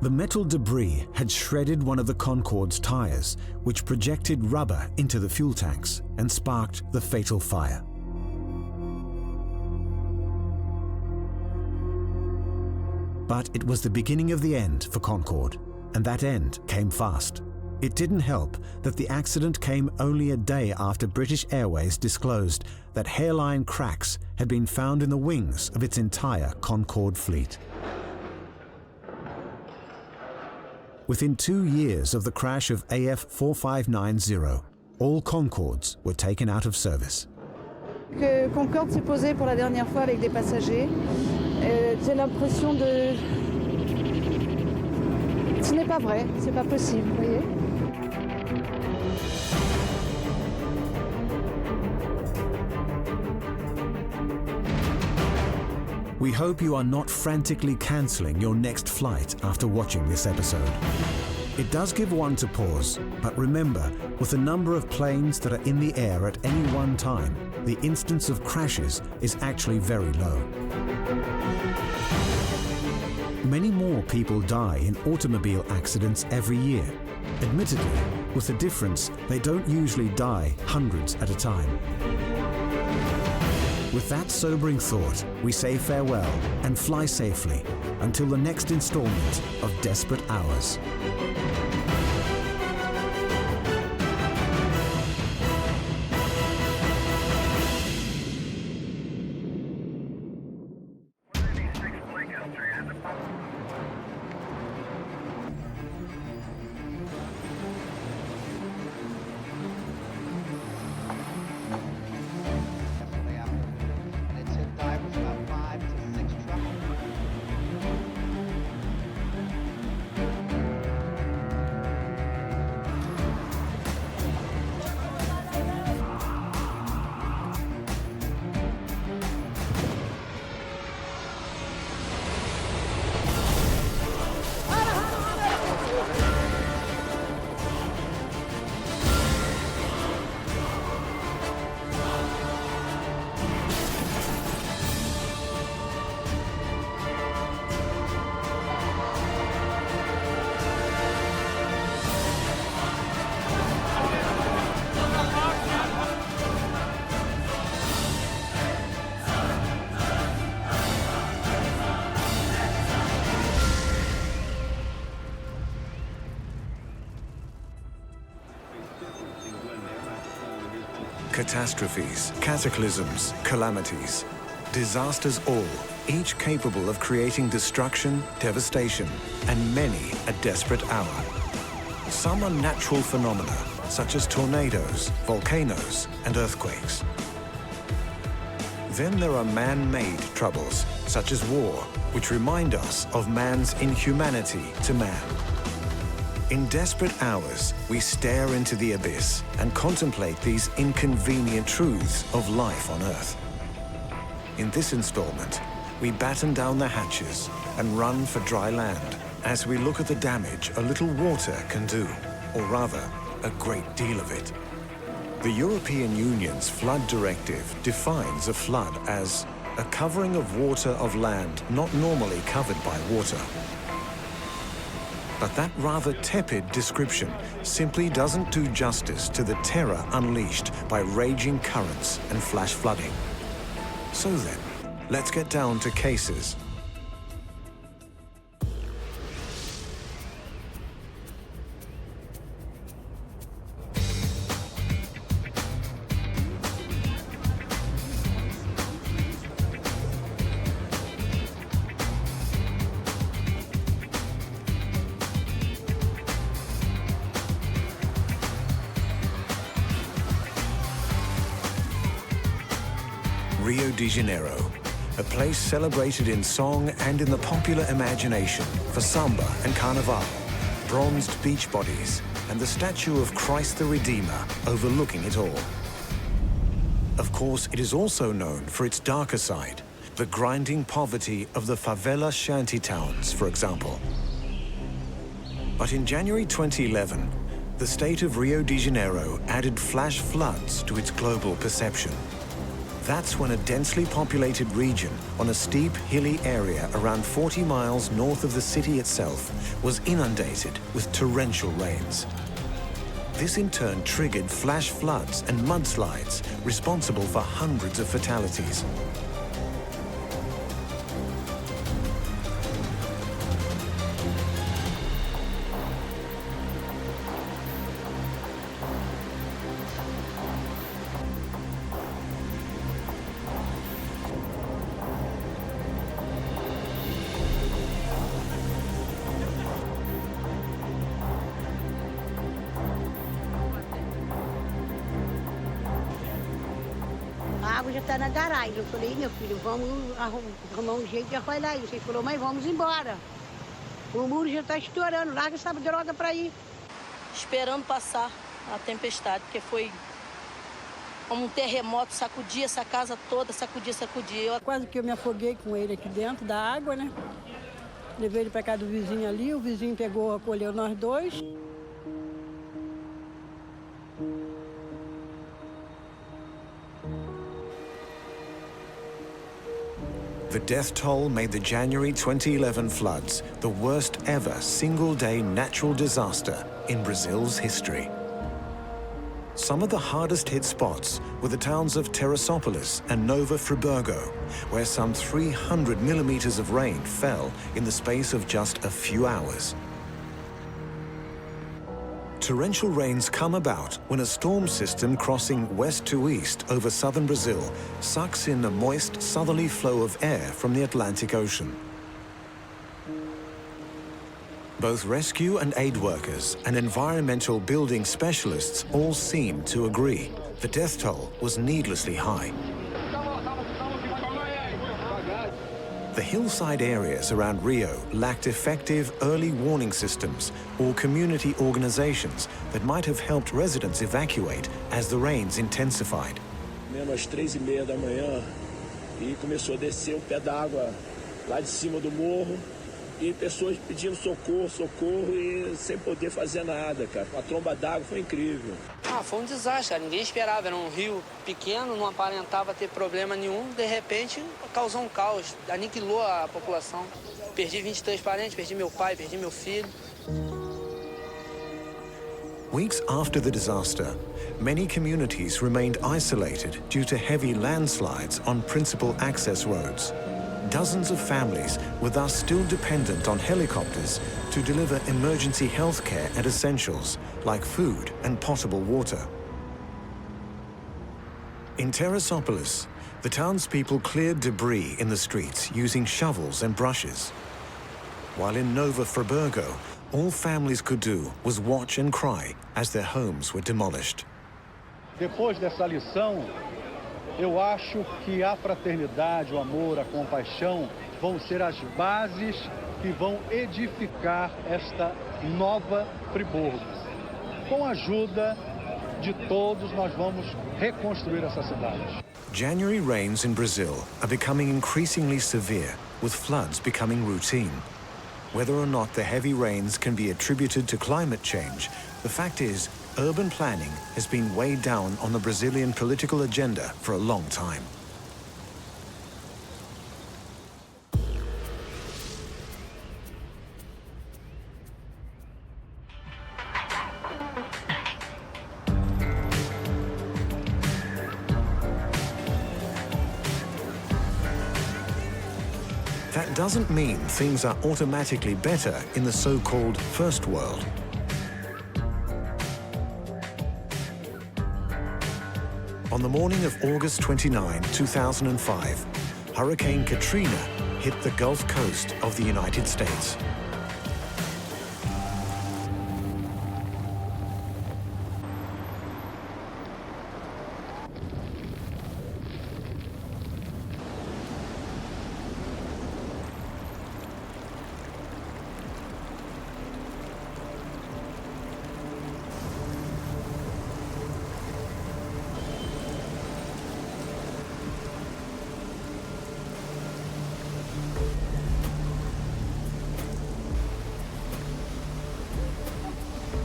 Speaker 1: The metal debris had shredded one of the Concorde's tires, which projected rubber into the fuel tanks and sparked the fatal fire. But it was the beginning of the end for Concorde, and that end came fast. It didn't help that the accident came only a day after British Airways disclosed that hairline cracks had been found in the wings of its entire Concorde fleet. Within 2 years of the crash of AF 4590, all Concordes were taken out of service.
Speaker 24: Que Concorde s'est posé pour la dernière fois avec des passagers. J'ai l'impression de... Ce n'est pas vrai, c'est pas possible, vous voyez.
Speaker 1: We hope you are not frantically cancelling your next flight after watching this episode. It does give one to pause, but remember, with the number of planes that are in the air at any one time, the instance of crashes is actually very low. Many more people die in automobile accidents every year. Admittedly, with the difference, they don't usually die hundreds at a time. With that sobering thought, we say farewell and fly safely until the next installment of Desperate Hours. Catastrophes, cataclysms, calamities. Disasters all, each capable of creating destruction, devastation, and many a desperate hour. Some are natural phenomena, such as tornadoes, volcanoes, and earthquakes. Then there are man-made troubles, such as war, which remind us of man's inhumanity to man. In desperate hours, we stare into the abyss and contemplate these inconvenient truths of life on Earth. In this installment, we batten down the hatches and run for dry land as we look at the damage a little water can do, or rather, a great deal of it. The European Union's flood directive defines a flood as a covering of water of land not normally covered by water. But that rather tepid description simply doesn't do justice to the terror unleashed by raging currents and flash flooding. So then, let's get down to cases. Rio de Janeiro, a place celebrated in song and in the popular imagination for samba and carnival, bronzed beach bodies, and the statue of Christ the Redeemer overlooking it all. Of course, it is also known for its darker side, the grinding poverty of the favela shanty towns, for example. But in January 2011, the state of Rio de Janeiro added flash floods to its global perception. That's when a densely populated region on a steep, hilly area around 40 miles north of the city itself was inundated with torrential rains. This in turn triggered flash floods and mudslides responsible for hundreds of fatalities.
Speaker 6: A água já está na garagem. Eu falei, meu filho, vamos arrumar um jeito de arrolar isso. Ele falou, mãe, vamos embora. O muro já está estourando, larga essa droga para ir.
Speaker 10: Esperando passar a tempestade, porque foi como um terremoto, sacudia essa casa toda, sacudia.
Speaker 11: Quase que eu me afoguei com ele aqui dentro da água, né? Levei ele para casa do vizinho ali, o vizinho pegou, acolheu nós dois.
Speaker 1: The death toll made the January 2011 floods the worst ever single-day natural disaster in Brazil's history. Some of the hardest hit spots were the towns of Teresópolis and Nova Friburgo, where some 300 millimeters of rain fell in the space of just a few hours. Torrential rains come about when a storm system crossing west to east over southern Brazil sucks in a moist southerly flow of air from the Atlantic Ocean. Both rescue and aid workers and environmental building specialists all seem to agree the death toll was needlessly high. The hillside areas around Rio lacked effective early warning systems or community organizations that might have helped residents evacuate as the rains intensified.
Speaker 12: Menos 3:30 da manhã e começou a descer pé d'água lá de cima do morro e pessoas pedindo socorro e sem poder fazer nada, cara. A tromba d'água foi incrível.
Speaker 10: Foi desastre, cara. Ninguém esperava. Era rio pequeno, não aparentava ter problema nenhum. De repente, causou caos, aniquilou a população. Perdi 23 parentes, perdi meu pai, perdi meu filho.
Speaker 1: Weeks after the disaster, many communities remained isolated due to heavy landslides on principal access roads. Dozens of families were thus still dependent on helicopters to deliver emergency health care and essentials like food and potable water. In Teresopolis, the townspeople cleared debris in the streets using shovels and brushes. While in Nova Friburgo, all families could do was watch and cry as their homes were demolished.
Speaker 7: Depois dessa lição, eu acho que a fraternidade, o amor, a compaixão vão ser as bases que vão edificar esta nova Friburgo. Com a ajuda de todos, nós vamos reconstruir essa cidade.
Speaker 1: January rains in Brazil are becoming increasingly severe, with floods becoming routine. Whether or not the heavy rains can be attributed to climate change, the fact is, urban planning has been weighed down on the Brazilian political agenda for a long time. That doesn't mean things are automatically better in the so-called First World. On the morning of August 29, 2005, Hurricane Katrina hit the Gulf Coast of the United States.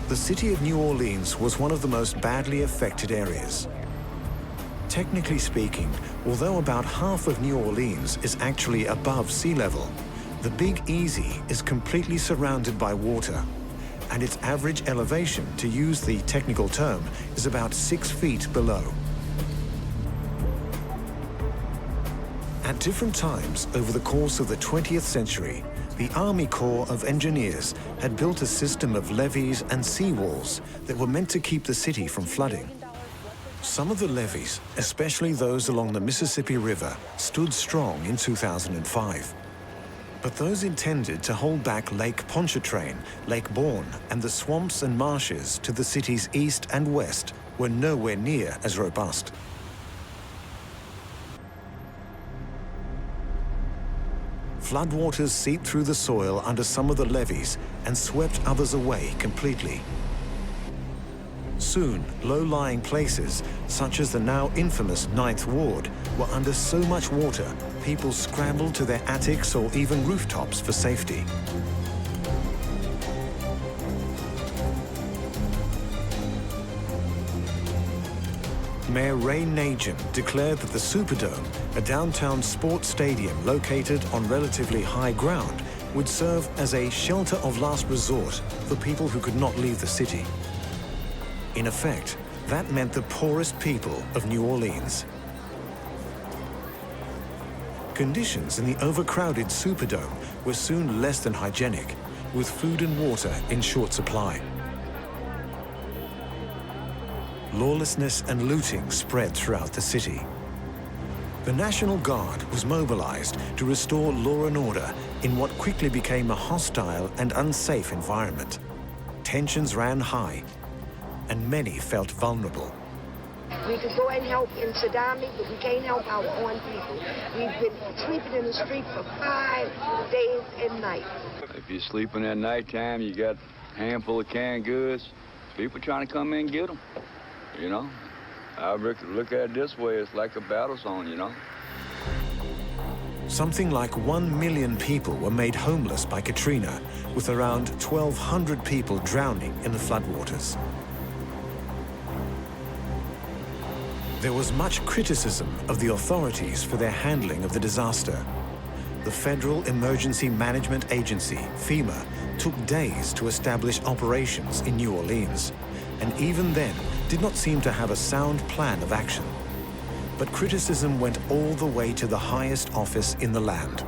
Speaker 1: The city of New Orleans was one of the most badly affected areas. Technically speaking, although about half of New Orleans is actually above sea level, the Big Easy is completely surrounded by water, and its average elevation, to use the technical term, is about 6 feet below. At different times over the course of the 20th century, the Army Corps of Engineers had built a system of levees and seawalls that were meant to keep the city from flooding. Some of the levees, especially those along the Mississippi River, stood strong in 2005. But those intended to hold back Lake Pontchartrain, Lake Bourne, and the swamps and marshes to the city's east and west were nowhere near as robust. Floodwaters seeped through the soil under some of the levees and swept others away completely. Soon, low-lying places, such as the now infamous 9th Ward, were under so much water, people scrambled to their attics or even rooftops for safety. Mayor Ray Nagin declared that the Superdome, a downtown sports stadium located on relatively high ground, would serve as a shelter of last resort for people who could not leave the city. In effect, that meant the poorest people of New Orleans. Conditions in the overcrowded Superdome were soon less than hygienic, with food and water in short supply. Lawlessness and looting spread throughout the city. The National Guard was mobilized to restore law and order in what quickly became a hostile and unsafe environment. Tensions ran high, and many felt vulnerable.
Speaker 13: We could go and help in Saddami, but we can't help our own people. We've been sleeping in the street for 5 days and nights.
Speaker 14: If you're sleeping at nighttime, you got a handful of canned goods, people trying to come in and get them. You know, I look at it this way, it's like a battle zone, you know.
Speaker 1: Something like 1 million people were made homeless by Katrina, with around 1,200 people drowning in the floodwaters. There was much criticism of the authorities for their handling of the disaster. The Federal Emergency Management Agency, FEMA, took days to establish operations in New Orleans, and even then did not seem to have a sound plan of action. But criticism went all the way to the highest office in the land.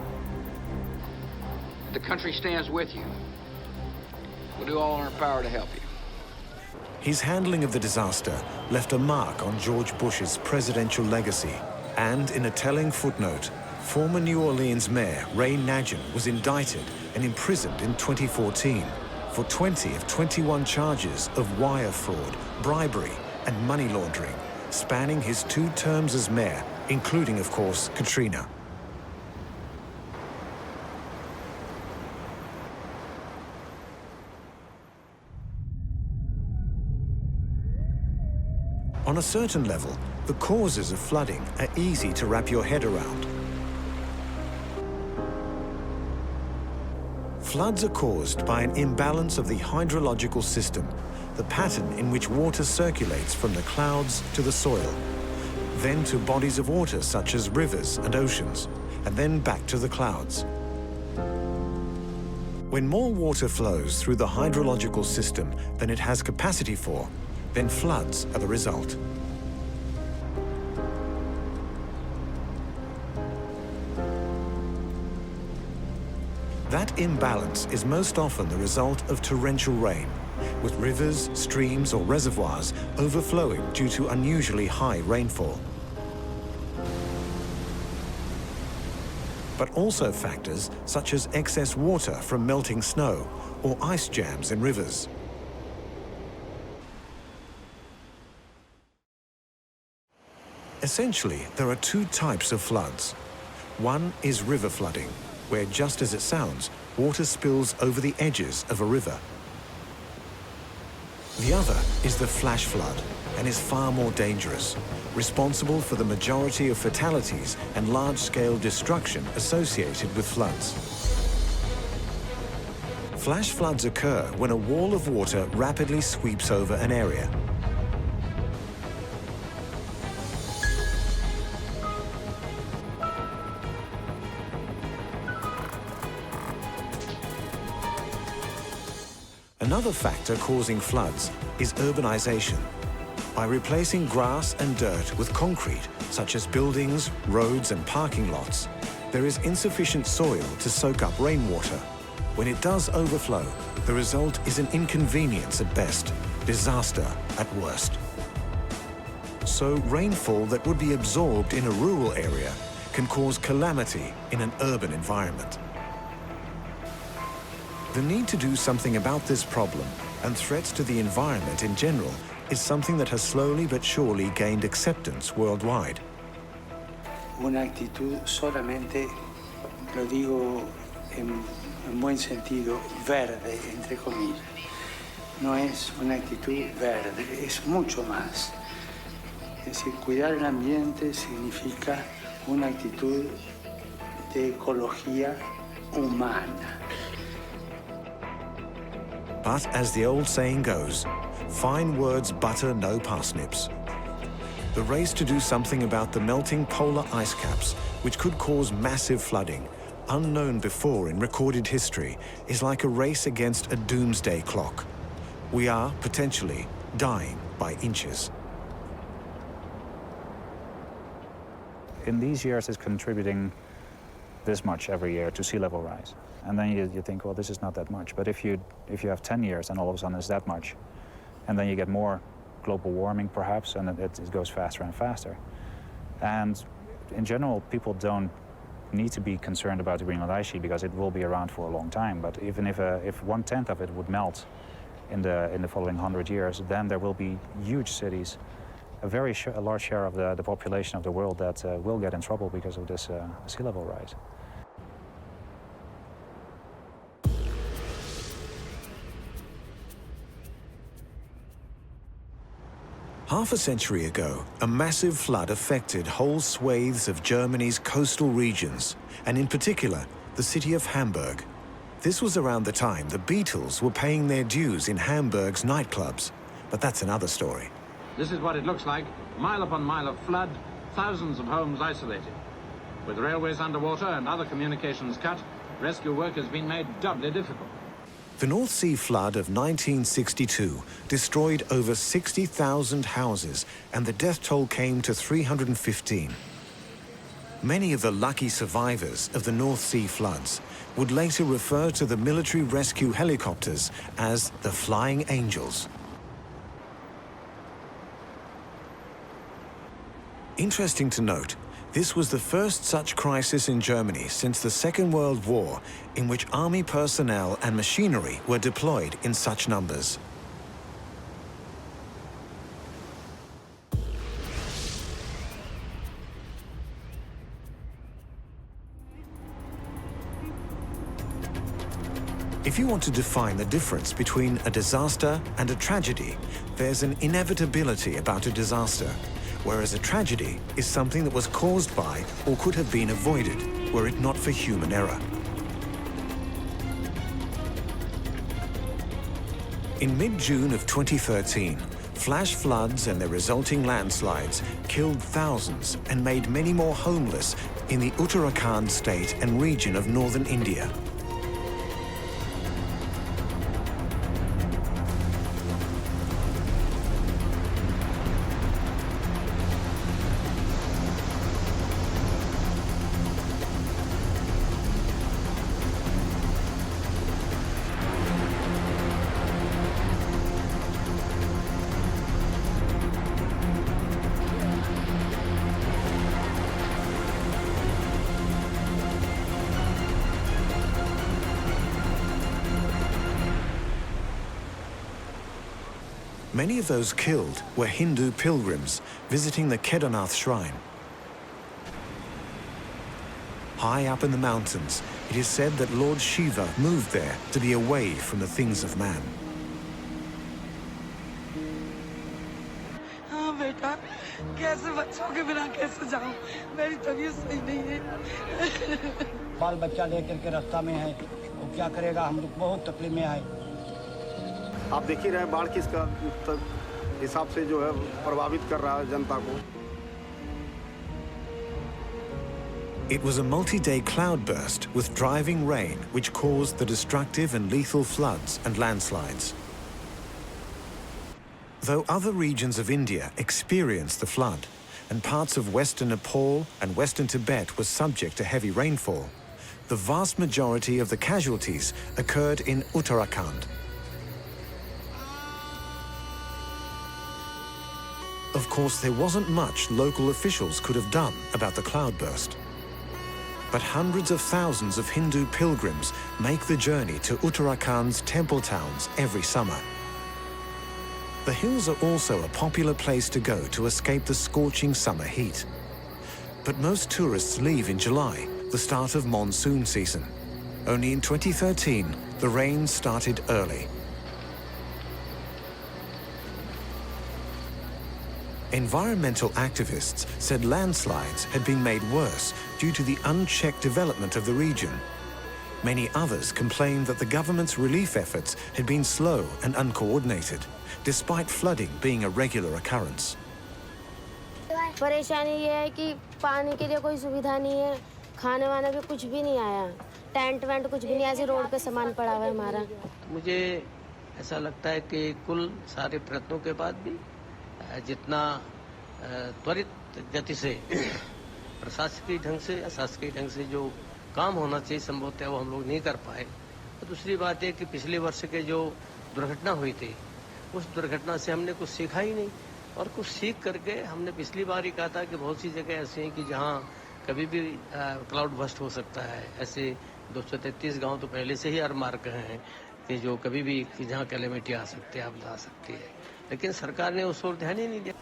Speaker 15: The country stands with you. We'll do all in our power to help you.
Speaker 1: His handling of the disaster left a mark on George Bush's presidential legacy. And in a telling footnote, former New Orleans Mayor Ray Nagin was indicted and imprisoned in 2014 for 20 of 21 charges of wire fraud, bribery, and money laundering, spanning his 2 terms as mayor, including, of course, Katrina. On a certain level, the causes of flooding are easy to wrap your head around. Floods are caused by an imbalance of the hydrological system, the pattern in which water circulates from the clouds to the soil, then to bodies of water such as rivers and oceans, and then back to the clouds. When more water flows through the hydrological system than it has capacity for, then floods are the result. That imbalance is most often the result of torrential rain, with rivers, streams, or reservoirs overflowing due to unusually high rainfall. But also factors such as excess water from melting snow or ice jams in rivers. Essentially, there are 2 types of floods. One is river flooding, where, just as it sounds, water spills over the edges of a river. The other is the flash flood, and is far more dangerous, responsible for the majority of fatalities and large-scale destruction associated with floods. Flash floods occur when a wall of water rapidly sweeps over an area. Another factor causing floods is urbanization. By replacing grass and dirt with concrete, such as buildings, roads, and parking lots, there is insufficient soil to soak up rainwater. When it does overflow, the result is an inconvenience at best, disaster at worst. So rainfall that would be absorbed in a rural area can cause calamity in an urban environment. The need to do something about this problem and threats to the environment in general is something that has slowly but surely gained acceptance worldwide.
Speaker 19: Una actitud solamente, lo digo en buen sentido, verde, entre comillas. No es una actitud verde, es mucho más. Es decir, cuidar el ambiente significa una actitud de ecología humana.
Speaker 1: But as the old saying goes, fine words butter no parsnips. The race to do something about the melting polar ice caps, which could cause massive flooding, unknown before in recorded history, is like a race against a doomsday clock. We are, potentially, dying by inches.
Speaker 23: In these years, it's contributing this much every year to sea level rise. And then you think, well, this is not that much. But if you have 10 years and all of a sudden it's that much, and then you get more global warming perhaps, and it goes faster and faster. And in general, people don't need to be concerned about the Greenland ice sheet because it will be around for a long time. But even if 1/10 of it would melt in the following 100 years, then there will be huge cities, a large share of the population of the world that will get in trouble because of this sea level rise.
Speaker 1: Half a century ago, a massive flood affected whole swathes of Germany's coastal regions, and in particular, the city of Hamburg. This was around the time the Beatles were paying their dues in Hamburg's nightclubs, but that's another story.
Speaker 15: This is what it looks like, mile upon mile of flood, thousands of homes isolated. With railways underwater and other communications cut, rescue work has been made doubly difficult.
Speaker 1: The North Sea flood of 1962 destroyed over 60,000 houses, and the death toll came to 315. Many of the lucky survivors of the North Sea floods would later refer to the military rescue helicopters as the Flying Angels. Interesting to note, this was the first such crisis in Germany since the Second World War in which army personnel and machinery were deployed in such numbers. If you want to define the difference between a disaster and a tragedy, there's an inevitability about a disaster, whereas a tragedy is something that was caused by or could have been avoided were it not for human error. In mid-June of 2013, flash floods and their resulting landslides killed thousands and made many more homeless in the Uttarakhand state and region of northern India. Many of those killed were Hindu pilgrims visiting the Kedarnath shrine. High up in the mountains, it is said that Lord Shiva moved there to be away from the things of man.
Speaker 2: हाँ बेटा, कैसे बच्चों के बिना कैसे जाऊं? मेरी तबीयत सही नहीं है।
Speaker 19: बाल बच्चा लेकर के रास्ता में है, वो क्या करेगा? हम लोग बहुत तकलीफ में आए।
Speaker 16: आप देख ही रहे हैं बाढ़ किसका हिसाब से जो है प्रभावित कर रहा है जनता को।
Speaker 1: It was a multi-day cloudburst with driving rain which caused the destructive and lethal floods and landslides. Though other regions of India experienced the flood, and parts of western Nepal and western Tibet were subject to heavy rainfall, the vast majority of the casualties occurred in Uttarakhand. Of course, there wasn't much local officials could have done about the cloudburst. But hundreds of thousands of Hindu pilgrims make the journey to Uttarakhand's temple towns every summer. The hills are also a popular place to go to escape the scorching summer heat. But most tourists leave in July, the start of monsoon season. Only in 2013, the rains started early. Environmental activists said landslides had been made worse due to the unchecked development of the region. Many others complained that the government's relief efforts had been slow and uncoordinated, despite flooding being a regular occurrence.
Speaker 17: परेशानी ये है कि पानी के लिए कोई सुविधा नहीं है, खाने वाने भी कुछ भी नहीं आया, टेंट वेंट कुछ भी नहीं, ऐसे रोड पे सामान पड़ा हुआ है हमारा।
Speaker 18: मुझे ऐसा लगता है कि कुल सारे प्रयत्नों के बाद भी जितना त्वरित गति से प्रशासकीय ढंग से या शासकीय ढंग से जो काम होना चाहिए संभवतः वो हम लोग नहीं कर पाए। तो दूसरी बात है कि पिछले वर्ष के जो दुर्घटना हुई थी उस दुर्घटना से हमने कुछ सीखा ही नहीं, और कुछ सीख करके हमने पिछली बार ही कहा था कि बहुत सी जगह ऐसी हैं कि जहाँ कभी भी क्लाउड बस्ट हो सकता है। ऐसे 233 गांव तो पहले से ही अरमार्क हैं कि जो कभी भी कि जहाँ कैलेमिटी आ सकती है, आपदा आ सकती है, लेकिन सरकार ने उस ओर ध्यान ही नहीं दिया।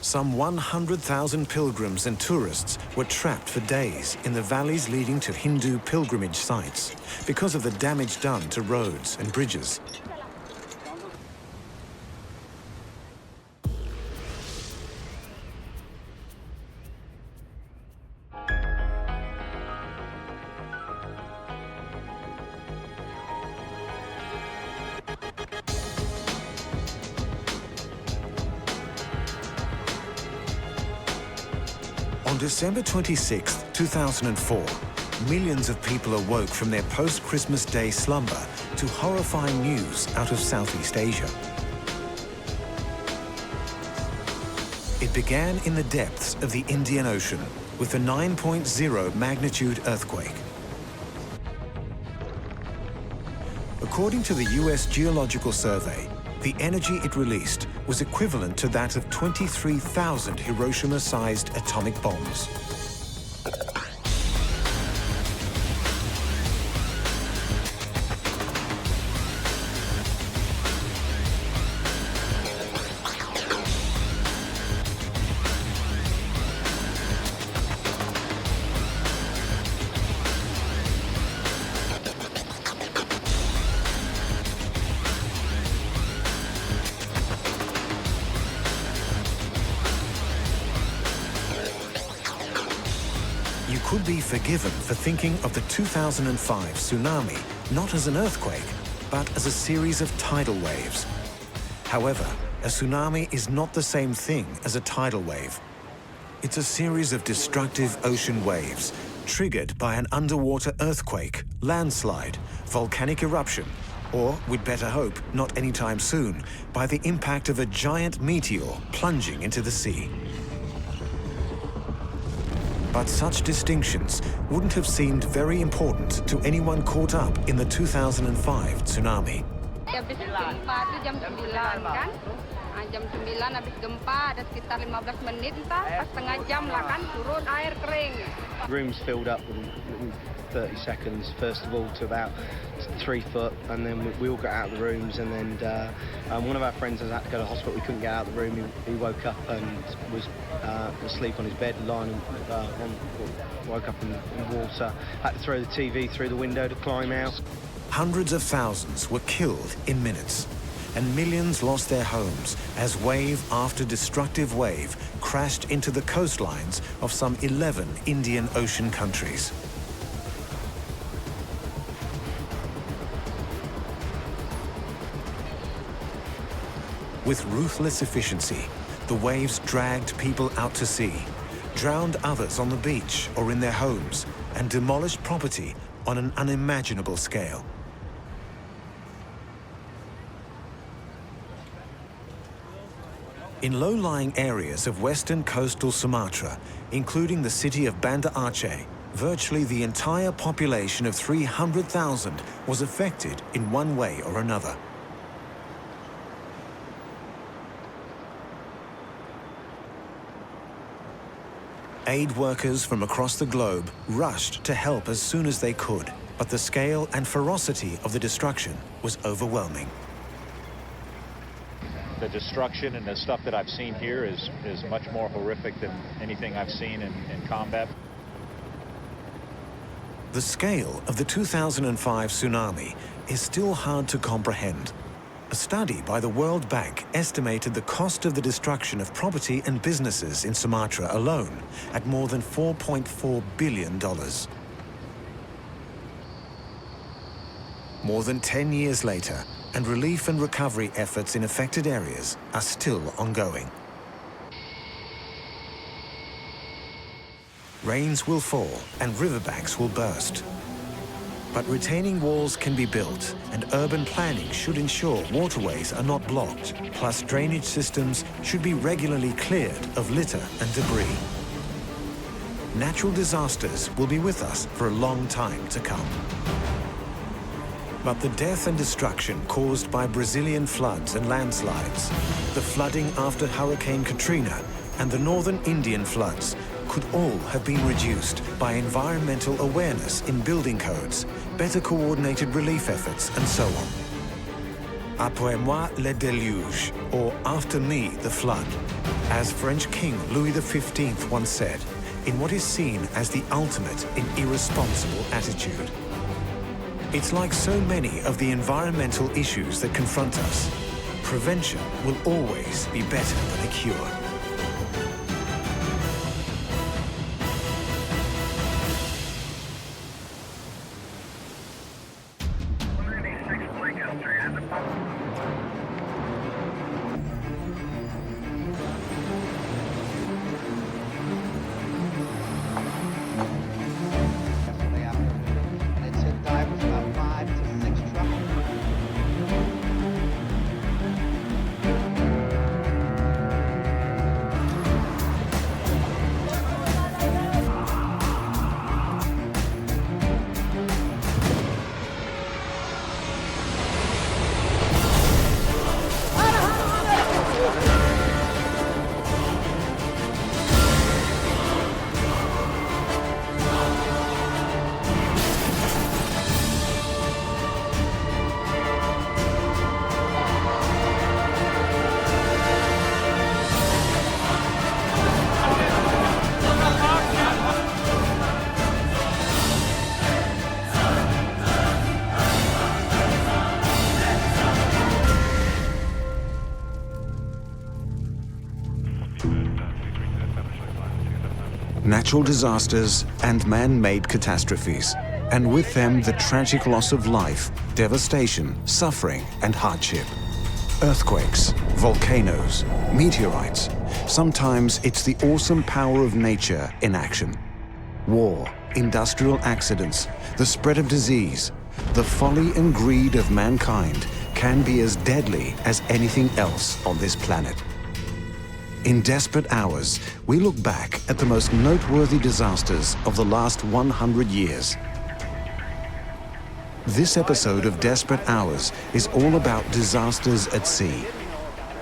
Speaker 1: Some 100,000 pilgrims and tourists were trapped for days in the valleys leading to Hindu pilgrimage sites because of the damage done to roads and bridges. On December 26, 2004, millions of people awoke from their post-Christmas Day slumber to horrifying news out of Southeast Asia. It began in the depths of the Indian Ocean with a 9.0 magnitude earthquake. According to the US Geological Survey, The energy it released was equivalent to that of 23,000 Hiroshima-sized atomic bombs. You could be forgiven for thinking of the 2005 tsunami not as an earthquake, but as a series of tidal waves. However, a tsunami is not the same thing as a tidal wave. It's a series of destructive ocean waves triggered by an underwater earthquake, landslide, volcanic eruption, or, we'd better hope, not anytime soon, by the impact of a giant meteor plunging into the sea. But such distinctions wouldn't have seemed very important to anyone caught up in the 2005 tsunami.
Speaker 4: Habis gempa itu jam 9 kan? Jam 9 habis gempa ada sekitar 15 menit entah, pas setengah jam lah kan turun air kering.
Speaker 20: Rooms filled up within 30 seconds, first of all, to about 3 foot, and then we all got out of the rooms, and then one of our friends had to go to the hospital. We couldn't get out of the room. He woke up and was asleep on his bed, lying woke up in water. Had to throw the TV through the window to climb out.
Speaker 1: Hundreds of thousands were killed in minutes, and millions lost their homes as wave after destructive wave crashed into the coastlines of some 11 Indian Ocean countries. With ruthless efficiency, the waves dragged people out to sea, drowned others on the beach or in their homes, and demolished property on an unimaginable scale. In low-lying areas of western coastal Sumatra, including the city of Banda Aceh, virtually the entire population of 300,000 was affected in one way or another. Aid workers from across the globe rushed to help as soon as they could, but the scale and ferocity of the destruction was overwhelming.
Speaker 21: The destruction and the stuff that I've seen here is much more horrific than anything I've seen in combat.
Speaker 1: The scale of the 2005 tsunami is still hard to comprehend. A study by the World Bank estimated the cost of the destruction of property and businesses in Sumatra alone at more than $4.4 billion. More than 10 years later, and relief and recovery efforts in affected areas are still ongoing. Rains will fall and riverbanks will burst. But retaining walls can be built, and urban planning should ensure waterways are not blocked, plus drainage systems should be regularly cleared of litter and debris. Natural disasters will be with us for a long time to come. But the death and destruction caused by Brazilian floods and landslides, the flooding after Hurricane Katrina, and the northern Indian floods could all have been reduced by environmental awareness in building codes, better coordinated relief efforts, and so on. Après moi le déluge, or after me the flood, as French King Louis XV once said, in what is seen as the ultimate in irresponsible attitude. It's like so many of the environmental issues that confront us. Prevention will always be better than a cure. natural disasters and man-made catastrophes, and with them the tragic loss of life, devastation, suffering and hardship. Earthquakes, volcanoes, meteorites. Sometimes it's the awesome power of nature in action. War, industrial accidents, the spread of disease, the folly and greed of mankind can be as deadly as anything else on this planet. In Desperate Hours, we look back at the most noteworthy disasters of the last 100 years. This episode of Desperate Hours is all about disasters at sea.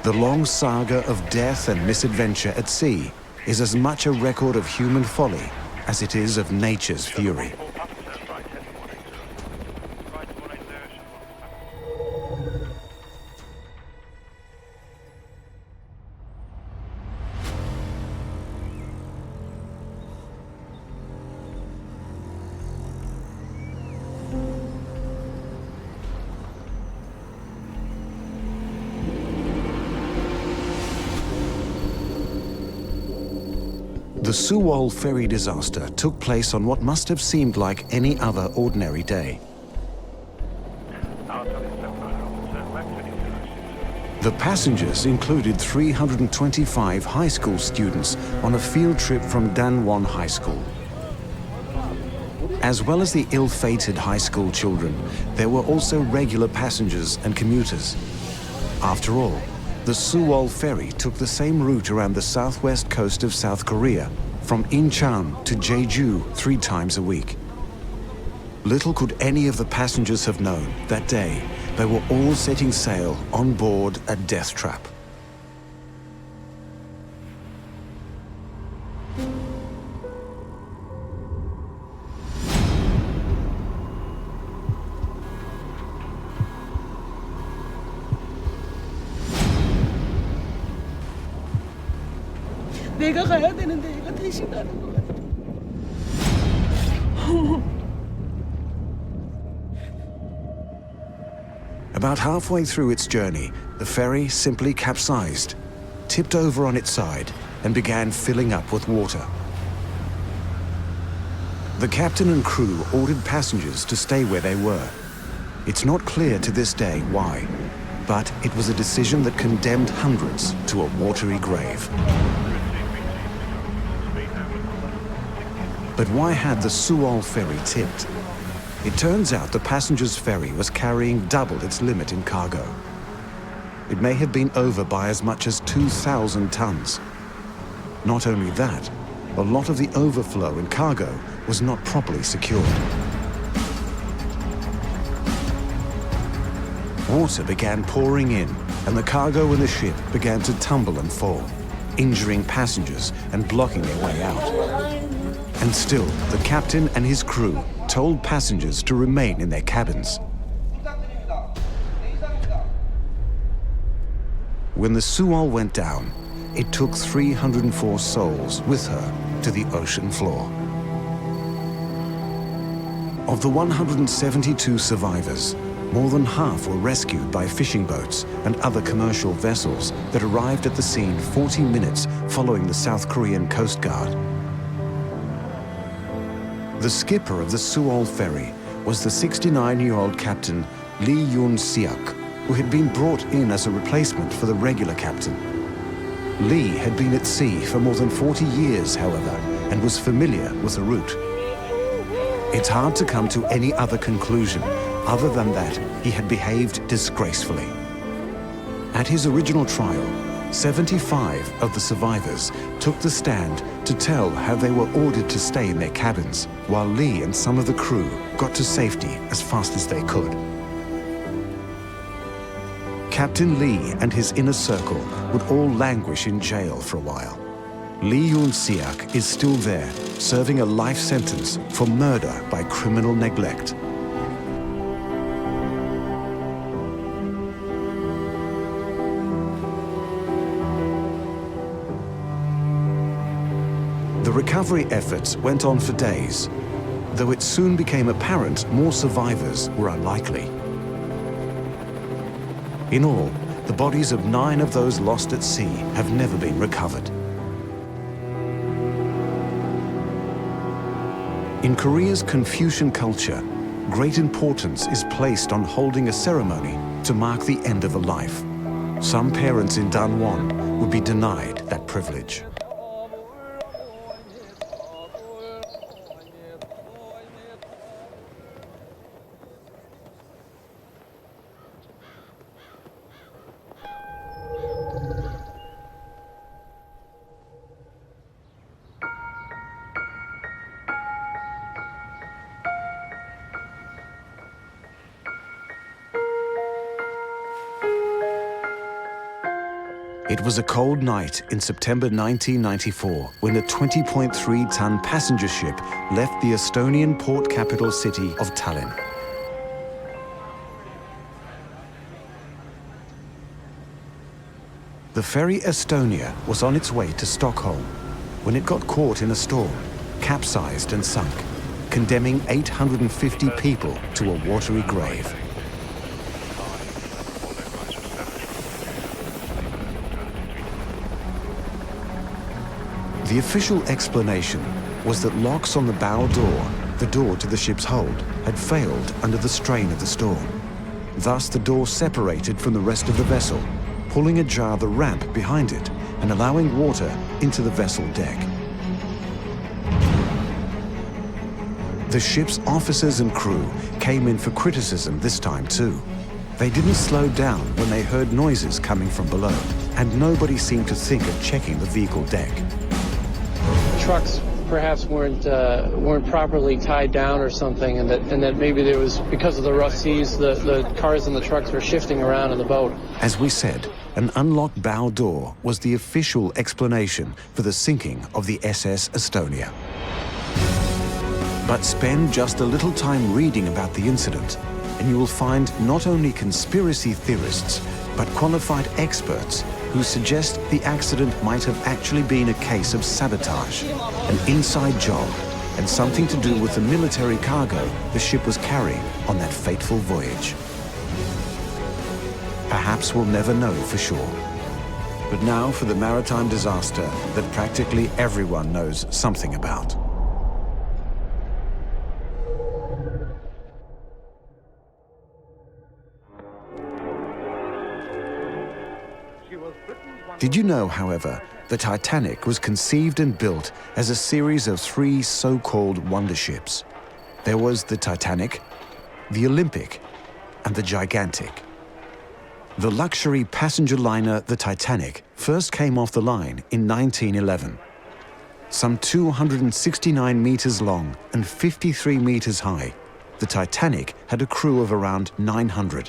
Speaker 1: The long saga of death and misadventure at sea is as much a record of human folly as it is of nature's fury. The Sewol ferry disaster took place on what must have seemed like any other ordinary day. The passengers included 325 high school students on a field trip from Danwon High School. As well as the ill-fated high school children, there were also regular passengers and commuters. After all, the Sewol ferry took the same route around the southwest coast of South Korea, from Incheon to Jeju 3 times a week. Little could any of the passengers have known that day they were all setting sail on board a death trap.
Speaker 2: 내가 가야 되는데 얘가 대신하는 거야.
Speaker 1: About halfway through its journey, the ferry simply capsized, tipped over on its side, and began filling up with water. The captain and crew ordered passengers to stay where they were. It's not clear to this day why, but it was a decision that condemned hundreds to a watery grave. But why had the Sewol ferry tipped? It turns out the passenger's ferry was carrying double its limit in cargo. It may have been over by as much as 2,000 tons. Not only that, a lot of the overflow in cargo was not properly secured. Water began pouring in, and the cargo in the ship began to tumble and fall, injuring passengers and blocking their way out. And still, the captain and his crew told passengers to remain in their cabins. When the Sewol went down, it took 304 souls with her to the ocean floor. Of the 172 survivors, more than half were rescued by fishing boats and other commercial vessels that arrived at the scene 40 minutes following the South Korean Coast Guard. The skipper of the Sewol ferry was the 69-year-old captain Lee Yoon-seok, who had been brought in as a replacement for the regular captain. Lee had been at sea for more than 40 years, however, and was familiar with the route. It's hard to come to any other conclusion other than that he had behaved disgracefully. At his original trial, 75 of the survivors took the stand to tell how they were ordered to stay in their cabins, while Lee and some of the crew got to safety as fast as they could. Captain Lee and his inner circle would all languish in jail for a while. Lee Yoon-seok is still there, serving a life sentence for murder by criminal neglect. The recovery efforts went on for days, though it soon became apparent more survivors were unlikely. In all, the bodies of 9 of those lost at sea have never been recovered. In Korea's Confucian culture, great importance is placed on holding a ceremony to mark the end of a life. Some parents in Danwon would be denied that privilege. It was a cold night in September 1994 when a 20.3-ton passenger ship left the Estonian port capital city of Tallinn. The ferry Estonia was on its way to Stockholm when it got caught in a storm, capsized and sunk, condemning 850 people to a watery grave. The official explanation was that locks on the bow door, the door to the ship's hold, had failed under the strain of the storm. Thus, the door separated from the rest of the vessel, pulling ajar the ramp behind it and allowing water into the vessel deck. The ship's officers and crew came in for criticism this time too. They didn't slow down when they heard noises coming from below, and nobody seemed to think of checking the vehicle deck.
Speaker 3: Trucks perhaps weren't properly tied down or something, and that maybe there was, because of the rough seas, the cars and the trucks were shifting around in the boat.
Speaker 1: As we said, an unlocked bow door was the official explanation for the sinking of the SS Estonia. But spend just a little time reading about the incident, and you will find not only conspiracy theorists, but qualified experts who suggest the accident might have actually been a case of sabotage, an inside job, and something to do with the military cargo the ship was carrying on that fateful voyage. Perhaps we'll never know for sure. But now for the maritime disaster that practically everyone knows something about. Did you know, however, the Titanic was conceived and built as a series of 3 so-called wonder ships? There was the Titanic, the Olympic, and the Gigantic. The luxury passenger liner, the Titanic, first came off the line in 1911. Some 269 meters long and 53 meters high, the Titanic had a crew of around 900.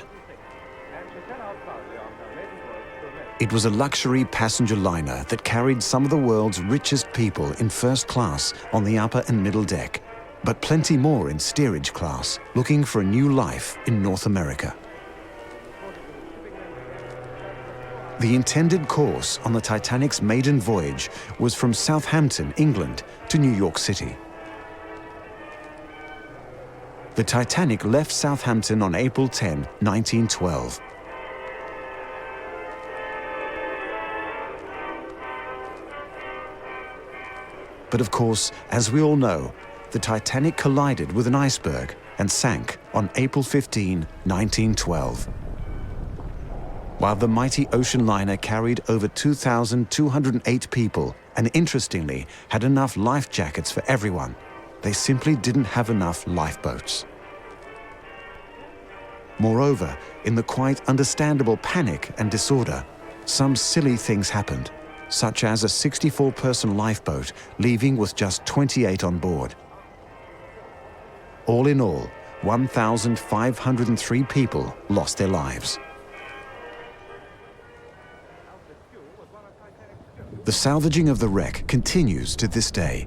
Speaker 1: It was a luxury passenger liner that carried some of the world's richest people in first class on the upper and middle deck, but plenty more in steerage class, looking for a new life in North America. The intended course on the Titanic's maiden voyage was from Southampton, England, to New York City. The Titanic left Southampton on April 10, 1912. But of course, as we all know, the Titanic collided with an iceberg and sank on April 15, 1912. While the mighty ocean liner carried over 2,208 people and interestingly had enough life jackets for everyone, they simply didn't have enough lifeboats. Moreover, in the quite understandable panic and disorder, some silly things happened, such as a 64-person lifeboat leaving with just 28 on board. All in all, 1,503 people lost their lives. The salvaging of the wreck continues to this day.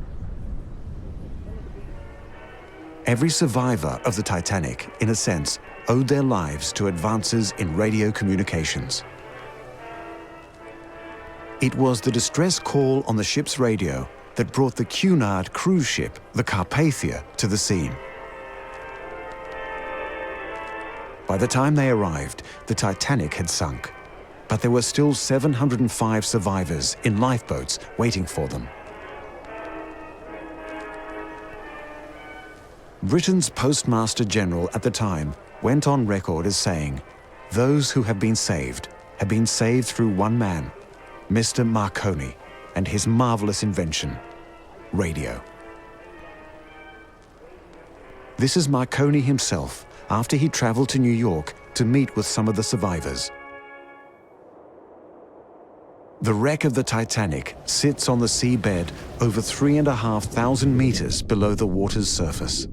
Speaker 1: Every survivor of the Titanic, in a sense, owed their lives to advances in radio communications. It was the distress call on the ship's radio that brought the Cunard cruise ship, the Carpathia, to the scene. By the time they arrived, the Titanic had sunk, but there were still 705 survivors in lifeboats waiting for them. Britain's Postmaster General at the time went on record as saying, "Those who have been saved through one man, Mr. Marconi, and his marvelous invention, radio." This is Marconi himself after he traveled to New York to meet with some of the survivors. The wreck of the Titanic sits on the seabed over 3,500 meters below the water's surface.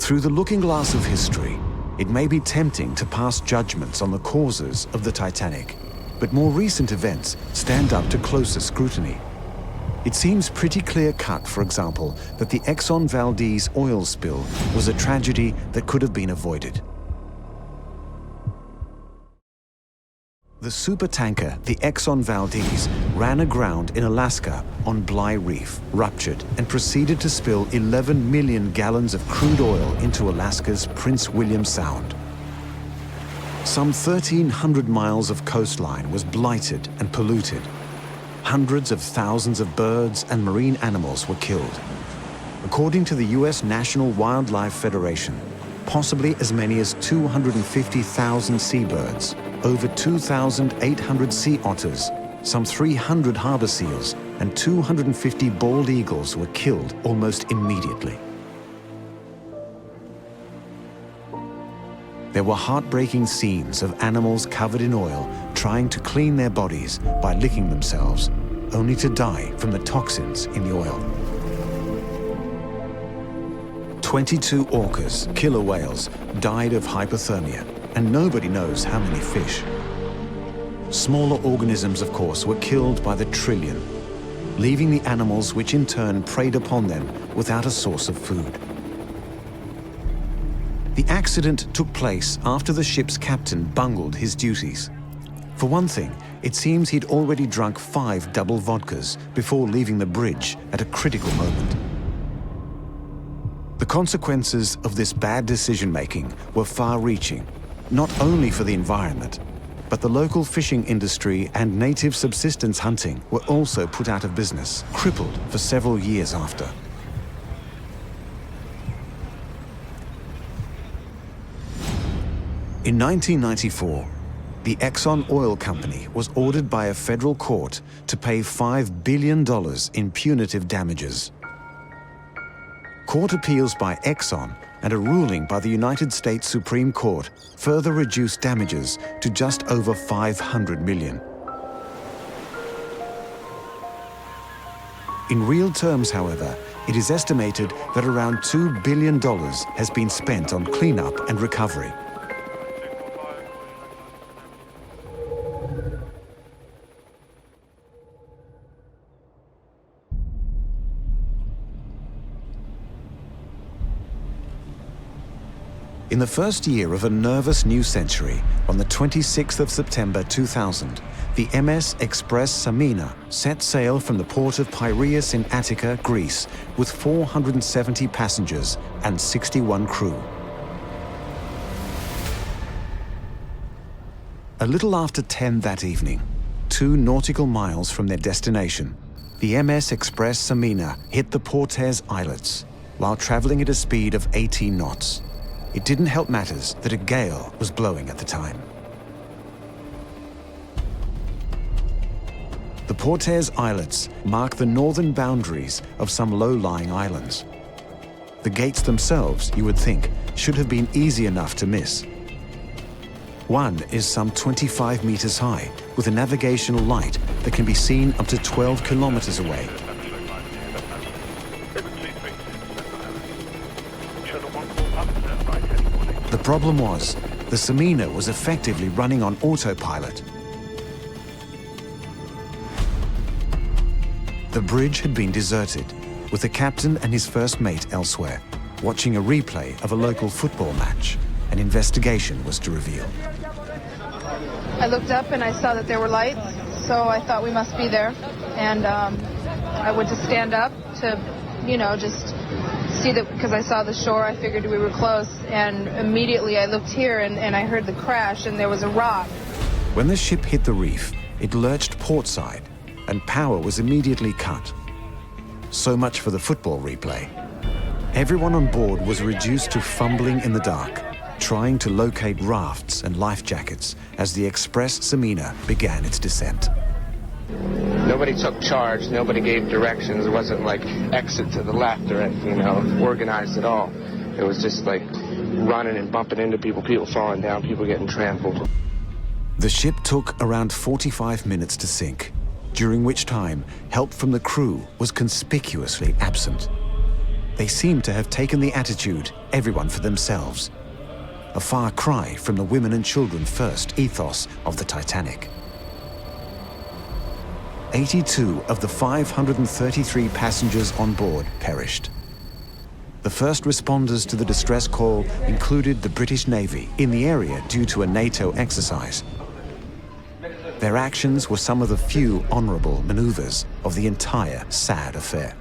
Speaker 1: Through the looking glass of history, it may be tempting to pass judgments on the causes of the Titanic, but more recent events stand up to closer scrutiny. It seems pretty clear-cut, for example, that the Exxon Valdez oil spill was a tragedy that could have been avoided. The supertanker, the Exxon Valdez, ran aground in Alaska on Bligh Reef, ruptured, and proceeded to spill 11 million gallons of crude oil into Alaska's Prince William Sound. Some 1,300 miles of coastline was blighted and polluted. Hundreds of thousands of birds and marine animals were killed. According to the US National Wildlife Federation, possibly as many as 250,000 seabirds, over 2,800 sea otters, some 300 harbor seals, and 250 bald eagles were killed almost immediately. There were heartbreaking scenes of animals covered in oil trying to clean their bodies by licking themselves, only to die from the toxins in the oil. 22 orcas, killer whales, died of hypothermia, and nobody knows how many fish. Smaller organisms, of course, were killed by the trillion, leaving the animals which in turn preyed upon them without a source of food. The accident took place after the ship's captain bungled his duties. For one thing, it seems he'd already drunk 5 double vodkas before leaving the bridge at a critical moment. The consequences of this bad decision-making were far-reaching, not only for the environment, but the local fishing industry and native subsistence hunting were also put out of business, crippled for several years after. In 1994, the Exxon Oil Company was ordered by a federal court to pay $5 billion in punitive damages. Court appeals by Exxon and a ruling by the United States Supreme Court further reduced damages to just over $500 million. In real terms, however, it is estimated that around $2 billion has been spent on cleanup and recovery. In the first year of a nervous new century, on the 26th of September 2000, the MS Express Samina set sail from the port of Piraeus in Attica, Greece, with 470 passengers and 61 crew. A little after 10 that evening, 2 nautical miles from their destination, the MS Express Samina hit the Portes Islets while traveling at a speed of 18 knots. It didn't help matters that a gale was blowing at the time. The Portes Islets mark the northern boundaries of some low-lying islands. The gates themselves, you would think, should have been easy enough to miss. One is some 25 meters high, with a navigational light that can be seen up to 12 kilometers away. The problem was, the Samina was effectively running on autopilot. The bridge had been deserted, with the captain and his first mate elsewhere, watching a replay of a local football match. An investigation was to reveal.
Speaker 5: I looked up and I saw that there were lights, so I thought we must be there. And I would just stand up to, just see that because I saw the shore, I figured we were close, and immediately I looked here and I heard the crash, and there was a rock.
Speaker 1: When the ship hit the reef, it lurched portside, and power was immediately cut. So much for the football replay. Everyone on board was reduced to fumbling in the dark, trying to locate rafts and life jackets as the Express Samina began its descent.
Speaker 8: Nobody took charge, nobody gave directions. It wasn't like exit to the left or, organized at all. It was just like running and bumping into people, people falling down, people getting trampled.
Speaker 1: The ship took around 45 minutes to sink, during which time help from the crew was conspicuously absent. They seemed to have taken the attitude, everyone for themselves. A far cry from the women and children first ethos of the Titanic. 82 of the 533 passengers on board perished. The first responders to the distress call included the British Navy in the area due to a NATO exercise. Their actions were some of the few honorable maneuvers of the entire sad affair.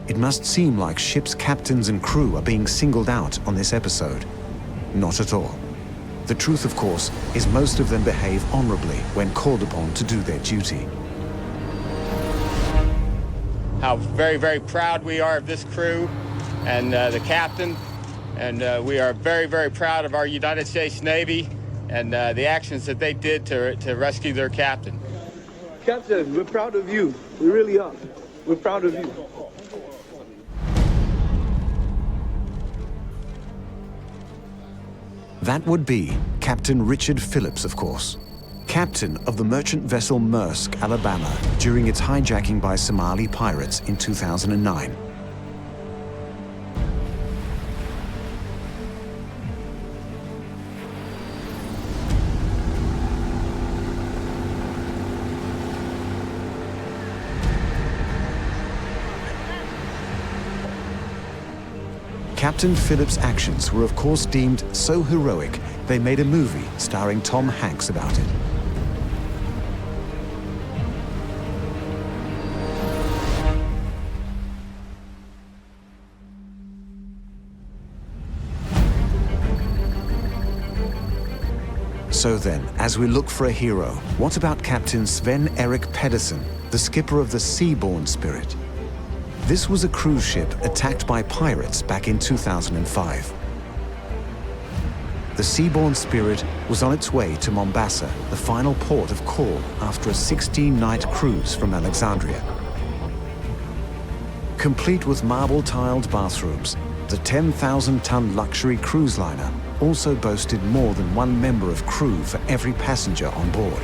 Speaker 1: It must seem like ship's captains and crew are being singled out on this episode. Not at all. The truth, of course, is most of them behave honorably when called upon to do their duty.
Speaker 9: How very, very proud we are of this crew and the captain. And we are very, very proud of our United States Navy and the actions that they did to rescue their captain.
Speaker 22: Captain, we're proud of you. We really are. We're proud of you.
Speaker 1: That would be Captain Richard Phillips, of course, captain of the merchant vessel Maersk, Alabama, during its hijacking by Somali pirates in 2009. Captain Phillips' actions were of course deemed so heroic, they made a movie starring Tom Hanks about it. So then, as we look for a hero, what about Captain Sven Erik Pedersen, the skipper of the Seaborne Spirit? This was a cruise ship attacked by pirates back in 2005. The Seaborne Spirit was on its way to Mombasa, the final port of call after a 16-night cruise from Alexandria. Complete with marble-tiled bathrooms, the 10,000-ton luxury cruise liner also boasted more than one member of crew for every passenger on board.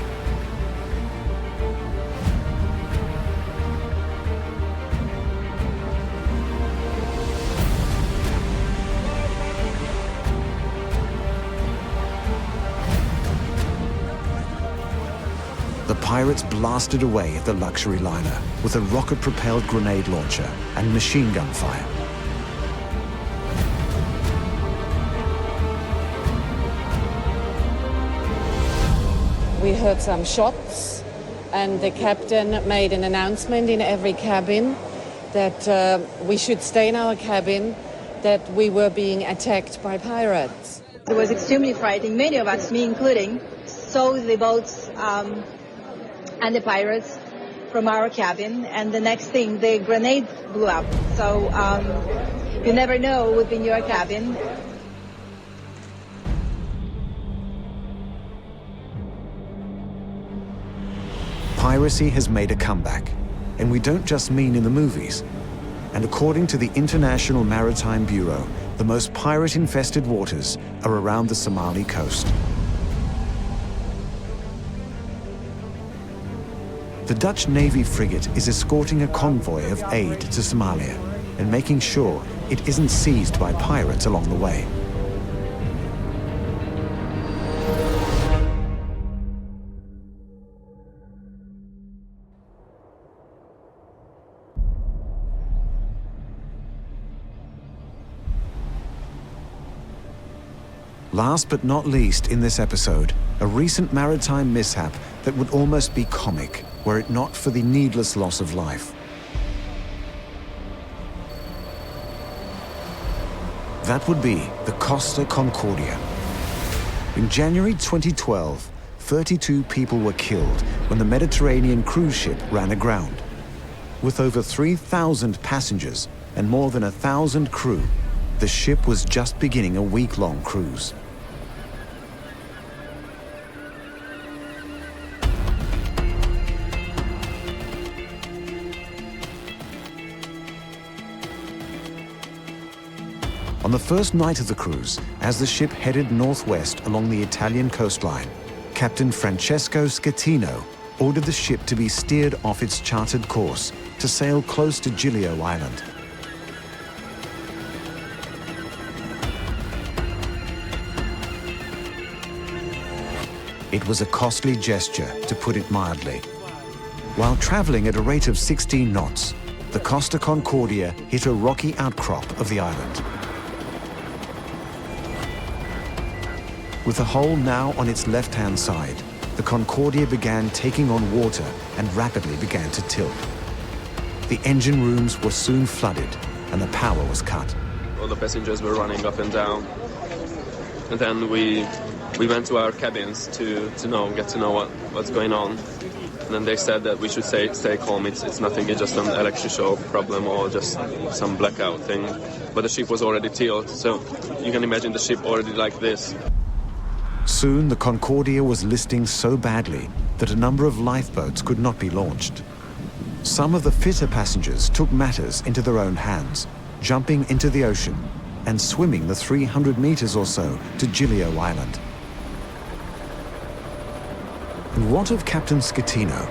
Speaker 1: The pirates blasted away at the luxury liner with a rocket-propelled grenade launcher and machine gun fire.
Speaker 24: We heard some shots, and the captain made an announcement in every cabin that we should stay in our cabin, that we were being attacked by pirates.
Speaker 25: It was extremely frightening. Many of us, me including, saw the boats and the pirates from our cabin, and the next thing, the grenade blew up. So you never know within your cabin.
Speaker 1: Piracy has made a comeback, and we don't just mean in the movies. And according to the International Maritime Bureau, the most pirate-infested waters are around the Somali coast. The Dutch Navy frigate is escorting a convoy of aid to Somalia and making sure it isn't seized by pirates along the way. Last but not least in this episode, a recent maritime mishap that would almost be comic were it not for the needless loss of life. That would be the Costa Concordia. In January 2012, 32 people were killed when the Mediterranean cruise ship ran aground. With over 3,000 passengers and more than 1,000 crew, the ship was just beginning a week-long cruise. On the first night of the cruise, as the ship headed northwest along the Italian coastline, Captain Francesco Schettino ordered the ship to be steered off its charted course to sail close to Giglio Island. It was a costly gesture, to put it mildly. While traveling at a rate of 16 knots, the Costa Concordia hit a rocky outcrop of the island. With the hull now on its left-hand side, the Concordia began taking on water and rapidly began to tilt. The engine rooms were soon flooded and the power was cut.
Speaker 6: All the passengers were running up and down. And then we went to our cabins to get to know what's going on. And then they said that we should stay calm. It's nothing, it's just an electric shock problem or just some blackout thing. But the ship was already tilted, so you can imagine the ship already like this.
Speaker 1: Soon the Concordia was listing so badly that a number of lifeboats could not be launched. Some of the fitter passengers took matters into their own hands, jumping into the ocean and swimming the 300 meters or so to Giglio Island. And what of Captain Schettino?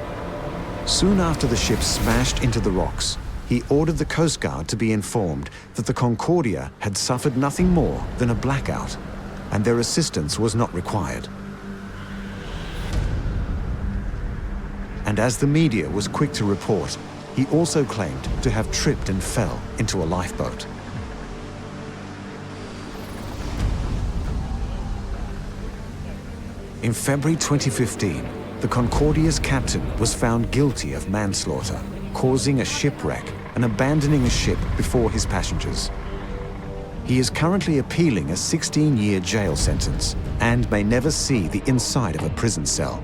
Speaker 1: Soon after the ship smashed into the rocks, he ordered the Coast Guard to be informed that the Concordia had suffered nothing more than a blackout, and their assistance was not required. And as the media was quick to report, he also claimed to have tripped and fell into a lifeboat. In February 2015, the Concordia's captain was found guilty of manslaughter, causing a shipwreck and abandoning a ship before his passengers. He is currently appealing a 16-year jail sentence and may never see the inside of a prison cell.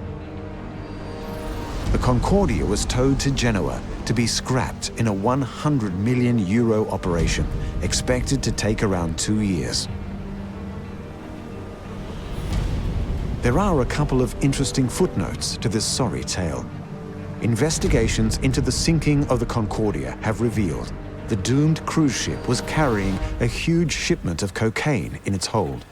Speaker 1: The Concordia was towed to Genoa to be scrapped in a €100 million operation, expected to take around 2 years. There are a couple of interesting footnotes to this sorry tale. Investigations into the sinking of the Concordia have revealed the doomed cruise ship was carrying a huge shipment of cocaine in its hold.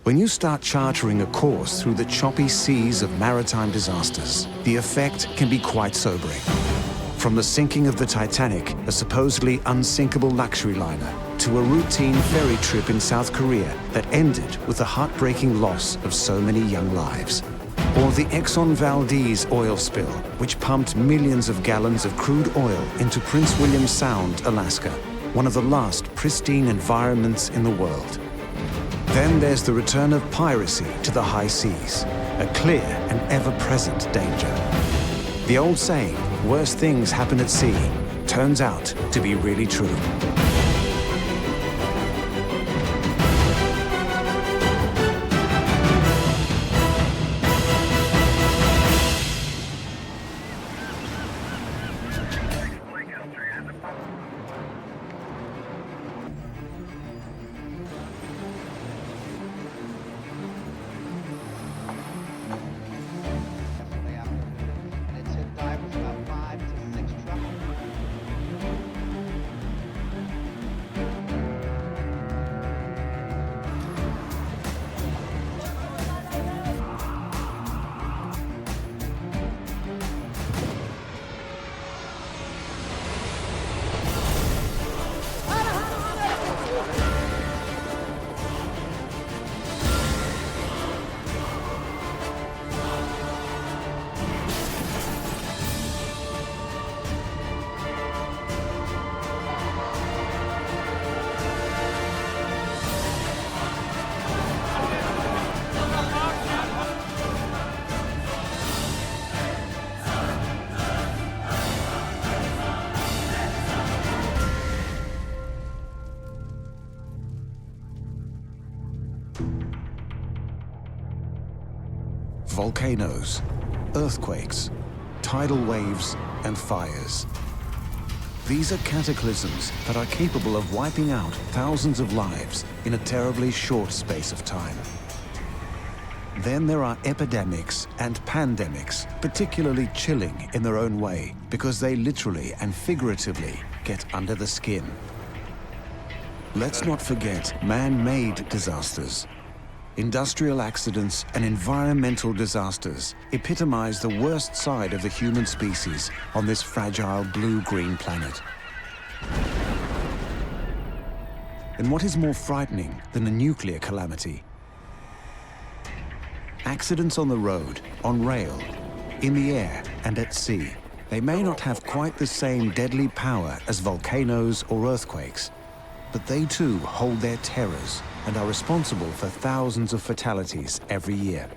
Speaker 1: When you start chartering a course through the choppy seas of maritime disasters, the effect can be quite sobering. From the sinking of the Titanic, a supposedly unsinkable luxury liner, to a routine ferry trip in South Korea that ended with the heartbreaking loss of so many young lives. Or the Exxon Valdez oil spill, which pumped millions of gallons of crude oil into Prince William Sound, Alaska, one of the last pristine environments in the world. Then there's the return of piracy to the high seas, a clear and ever-present danger. The old saying, worse things happen at sea, turns out to be really true. volcanoes, earthquakes, tidal waves, and fires. These are cataclysms that are capable of wiping out thousands of lives in a terribly short space of time. Then there are epidemics and pandemics, particularly chilling in their own way, because they literally and figuratively get under the skin. Let's not forget man-made disasters. Industrial accidents and environmental disasters epitomize the worst side of the human species on this fragile blue-green planet. And what is more frightening than a nuclear calamity? Accidents on the road, on rail, in the air, and at sea. They may not have quite the same deadly power as volcanoes or earthquakes, but they too hold their terrors and are responsible for thousands of fatalities every year.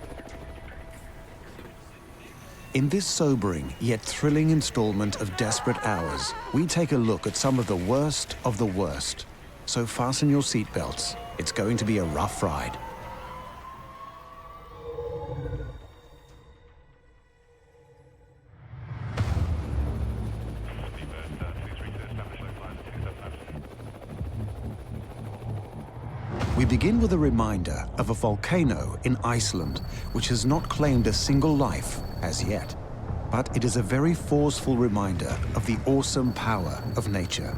Speaker 1: In this sobering yet thrilling installment of Desperate Hours, we take a look at some of the worst of the worst. So fasten your seatbelts. It's going to be a rough ride. We begin with a reminder of a volcano in Iceland, which has not claimed a single life as yet. But it is a very forceful reminder of the awesome power of nature.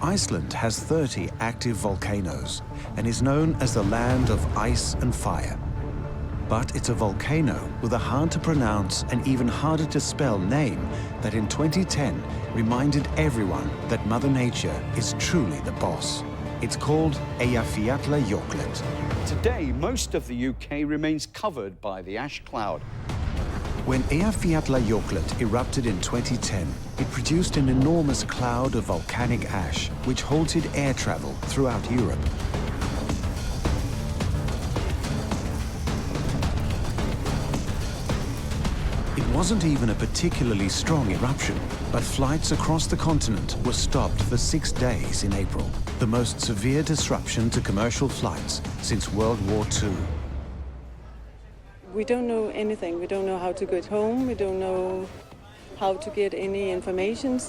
Speaker 1: Iceland has 30 active volcanoes and is known as the land of ice and fire. But it's a volcano with a hard-to-pronounce and even harder-to-spell name that in 2010 reminded everyone that Mother Nature is truly the boss. It's called Eyjafjallajökull.
Speaker 7: Today, most of the UK remains covered by the ash cloud.
Speaker 1: When Eyjafjallajökull erupted in 2010, it produced an enormous cloud of volcanic ash, which halted air travel throughout Europe. It wasn't even a particularly strong eruption, but flights across the continent were stopped for 6 days in April, the most severe disruption to commercial flights since World War II.
Speaker 24: We don't know anything. We don't know how to get home. We don't know how to get any information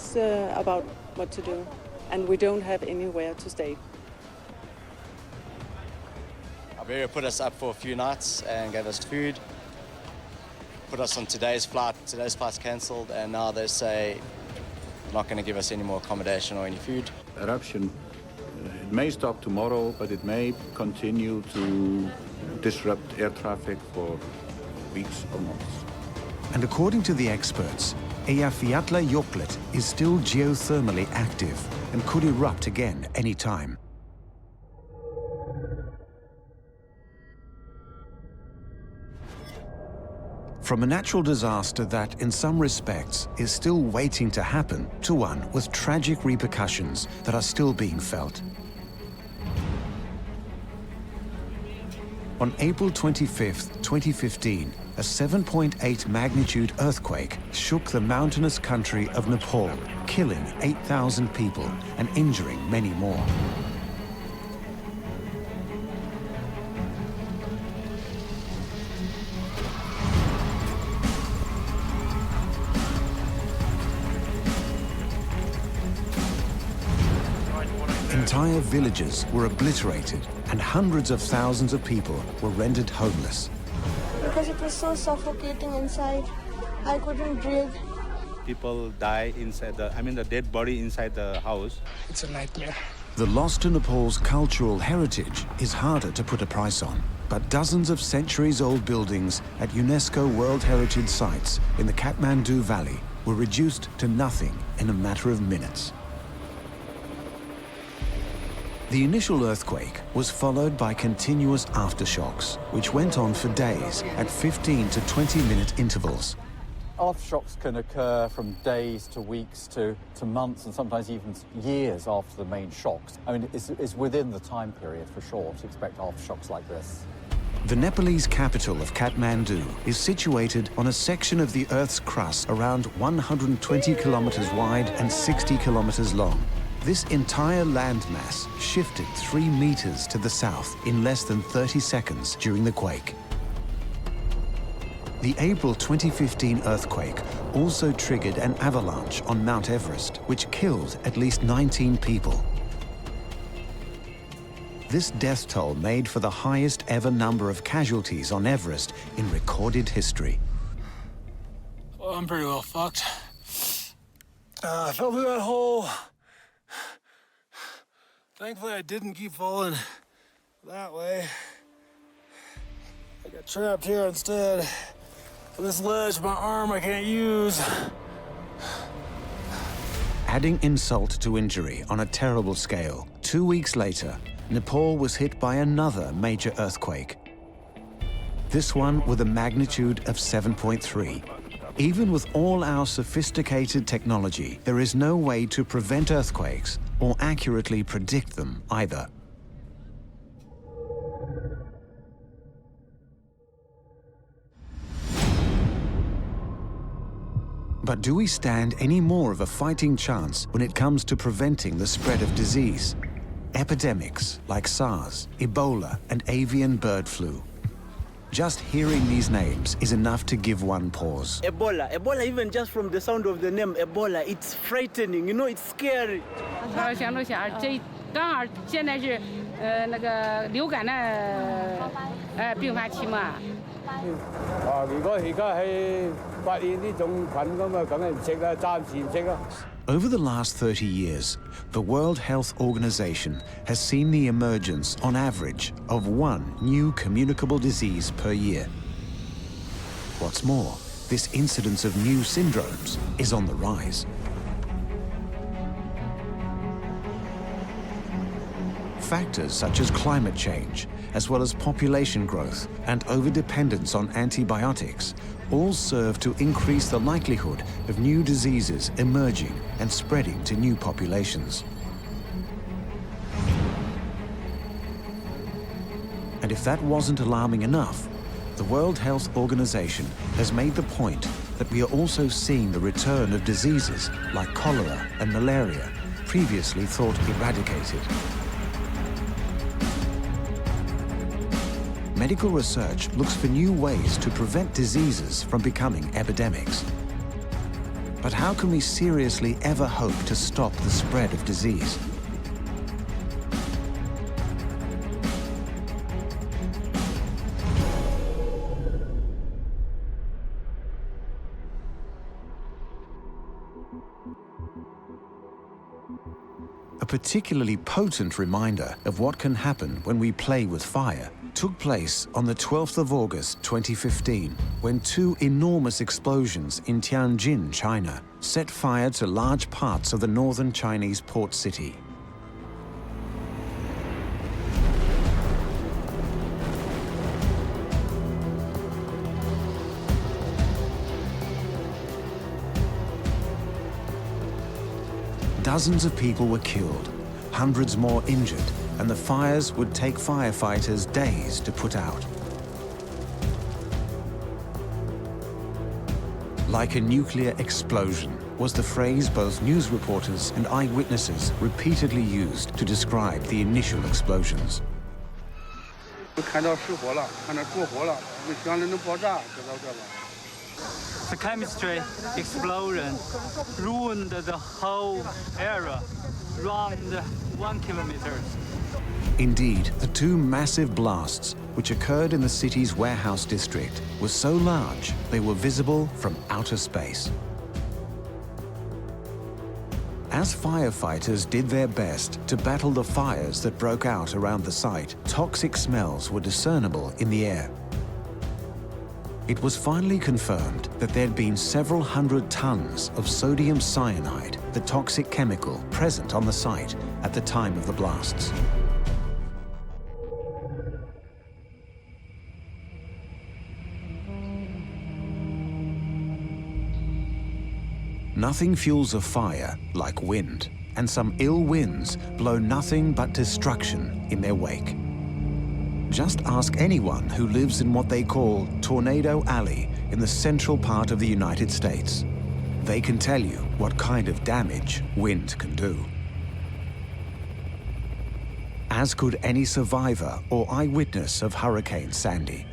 Speaker 24: about what to do. And we don't have anywhere to stay.
Speaker 10: Iberia put us up for a few nights and gave us food. Put us on today's flight. Today's flight's cancelled, and now they say they're not going to give us any more accommodation or any food.
Speaker 11: Eruption, it may stop tomorrow, but it may continue to disrupt air traffic for weeks or months.
Speaker 1: And according to the experts, Eyjafjallajökull is still geothermally active and could erupt again any time. From a natural disaster that, in some respects, is still waiting to happen, to one with tragic repercussions that are still being felt. On April 25, 2015, a 7.8 magnitude earthquake shook the mountainous country of Nepal, killing 8,000 people and injuring many more. Entire villages were obliterated and hundreds of thousands of people were rendered homeless.
Speaker 12: Because it was so suffocating inside, I couldn't breathe.
Speaker 11: People die inside the dead body inside the house.
Speaker 12: It's a nightmare.
Speaker 1: The loss to Nepal's cultural heritage is harder to put a price on, but dozens of centuries-old buildings at UNESCO World Heritage Sites in the Kathmandu Valley were reduced to nothing in a matter of minutes. The initial earthquake was followed by continuous aftershocks, which went on for days at 15 to 20-minute intervals.
Speaker 13: Aftershocks can occur from days to weeks to months and sometimes even years after the main shocks. I mean, it's within the time period for sure to expect aftershocks like this.
Speaker 1: The Nepalese capital of Kathmandu is situated on a section of the Earth's crust around 120 kilometers wide and 60 kilometers long. This entire landmass shifted 3 meters to the south in less than 30 seconds during the quake. The April 2015 earthquake also triggered an avalanche on Mount Everest, which killed at least 19 people. This death toll made for the highest ever number of casualties on Everest in recorded history.
Speaker 14: Well, I'm pretty well fucked. I fell through that hole. Thankfully, I didn't keep falling that way. I got trapped here instead. This ledge, my arm I can't use.
Speaker 1: Adding insult to injury on a terrible scale, 2 weeks later, Nepal was hit by another major earthquake. This one with a magnitude of 7.3. Even with all our sophisticated technology, there is no way to prevent earthquakes or accurately predict them either. But do we stand any more of a fighting chance when it comes to preventing the spread of disease? Epidemics like SARS, Ebola, and avian bird flu. Just hearing these names is enough to give one pause.
Speaker 22: Ebola, even just from the sound of the name Ebola, it's frightening, you know, it's scary.
Speaker 1: Over the last 30 years, the World Health Organization has seen the emergence, on average, of one new communicable disease per year. What's more, this incidence of new syndromes is on the rise. Factors such as climate change, as well as population growth and overdependence on antibiotics, all serve to increase the likelihood of new diseases emerging and spreading to new populations. And if that wasn't alarming enough, the World Health Organization has made the point that we are also seeing the return of diseases like cholera and malaria, previously thought eradicated. Medical research looks for new ways to prevent diseases from becoming epidemics. But how can we seriously ever hope to stop the spread of disease? A particularly potent reminder of what can happen when we play with fire took place on the 12th of August 2015, when two enormous explosions in Tianjin, China, set fire to large parts of the northern Chinese port city. Dozens of people were killed, hundreds more injured, and the fires would take firefighters days to put out. Like a nuclear explosion was the phrase both news reporters and eyewitnesses repeatedly used to describe the initial explosions.
Speaker 15: The chemistry explosion ruined the whole area around 1 kilometer.
Speaker 1: Indeed, the two massive blasts, which occurred in the city's warehouse district, were so large they were visible from outer space. As firefighters did their best to battle the fires that broke out around the site, toxic smells were discernible in the air. It was finally confirmed that there'd been several hundred tons of sodium cyanide, the toxic chemical present on the site at the time of the blasts. Nothing fuels a fire like wind, and some ill winds blow nothing but destruction in their wake. Just ask anyone who lives in what they call Tornado Alley in the central part of the United States. They can tell you what kind of damage wind can do. As could any survivor or eyewitness of Hurricane Sandy.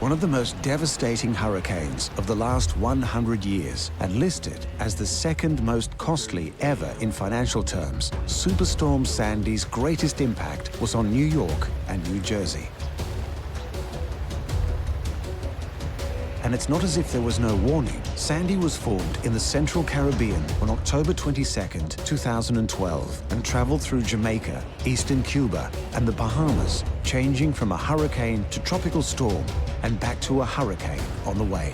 Speaker 1: one of the most devastating hurricanes of the last 100 years and listed as the second most costly ever in financial terms, Superstorm Sandy's greatest impact was on New York and New Jersey. And it's not as if there was no warning. Sandy was formed in the Central Caribbean on October 22nd, 2012, and traveled through Jamaica, eastern Cuba, and the Bahamas, changing from a hurricane to tropical storm and back to a hurricane on the way.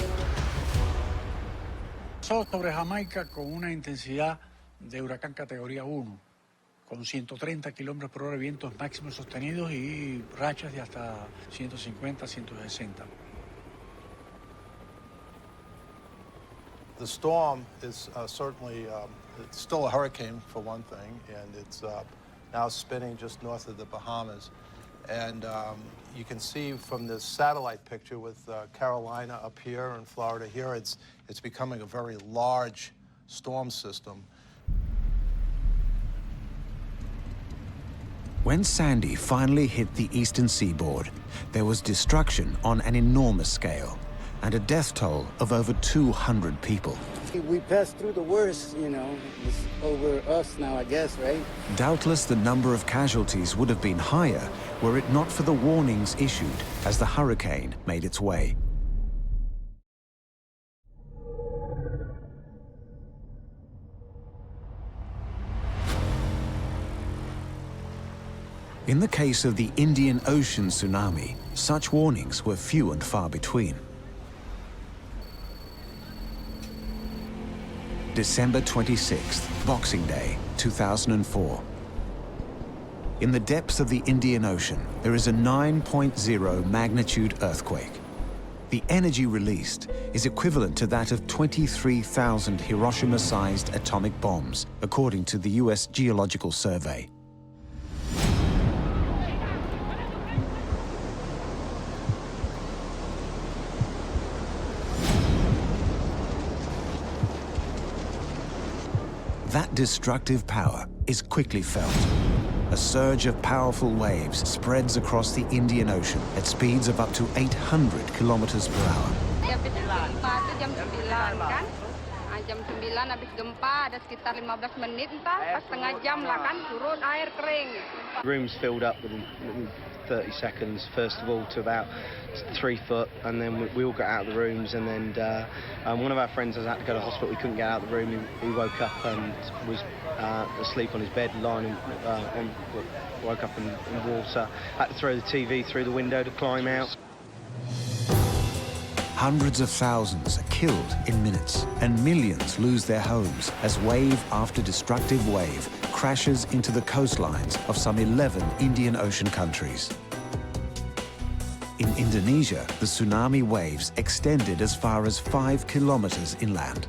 Speaker 14: Pasó sobre Jamaica con una intensidad de huracán categoría 1, con 130 kilómetros por hora de vientos máximos sostenidos y rachas de hasta 150, 160.
Speaker 16: The storm is certainly, it's still a hurricane for one thing, and it's now spinning just north of the Bahamas. And you can see from this satellite picture with Carolina up here and Florida here, it's becoming a very large storm system.
Speaker 1: When Sandy finally hit the eastern seaboard, there was destruction on an enormous scale and a death toll of over 200 people.
Speaker 17: We passed through the worst, you know. It's over us now, I guess, right?
Speaker 1: Doubtless the number of casualties would have been higher were it not for the warnings issued as the hurricane made its way. In the case of the Indian Ocean tsunami, such warnings were few and far between. December 26th, Boxing Day, 2004. In the depths of the Indian Ocean, there is a 9.0 magnitude earthquake. The energy released is equivalent to that of 23,000 Hiroshima-sized atomic bombs, according to the US Geological Survey. That destructive power is quickly felt. A surge of powerful waves spreads across the Indian Ocean at speeds of up to 800 kilometers per hour.
Speaker 4: Jam 9 habis gempa, ada sekitar 15 menit entah, setengah jam lah kan turun air kering.
Speaker 20: The room's filled up within 30 seconds, first of all, to about 3 foot, and then we all got out of the rooms, and then one of our friends had to go to hospital. We couldn't get out of the room. He woke up and was asleep on his bed, lying woke up in water. Had to throw the TV through the window to climb out.
Speaker 1: Hundreds of thousands are killed in minutes, and millions lose their homes as wave after destructive wave crashes into the coastlines of some 11 Indian Ocean countries. In Indonesia, the tsunami waves extended as far as 5 kilometers inland.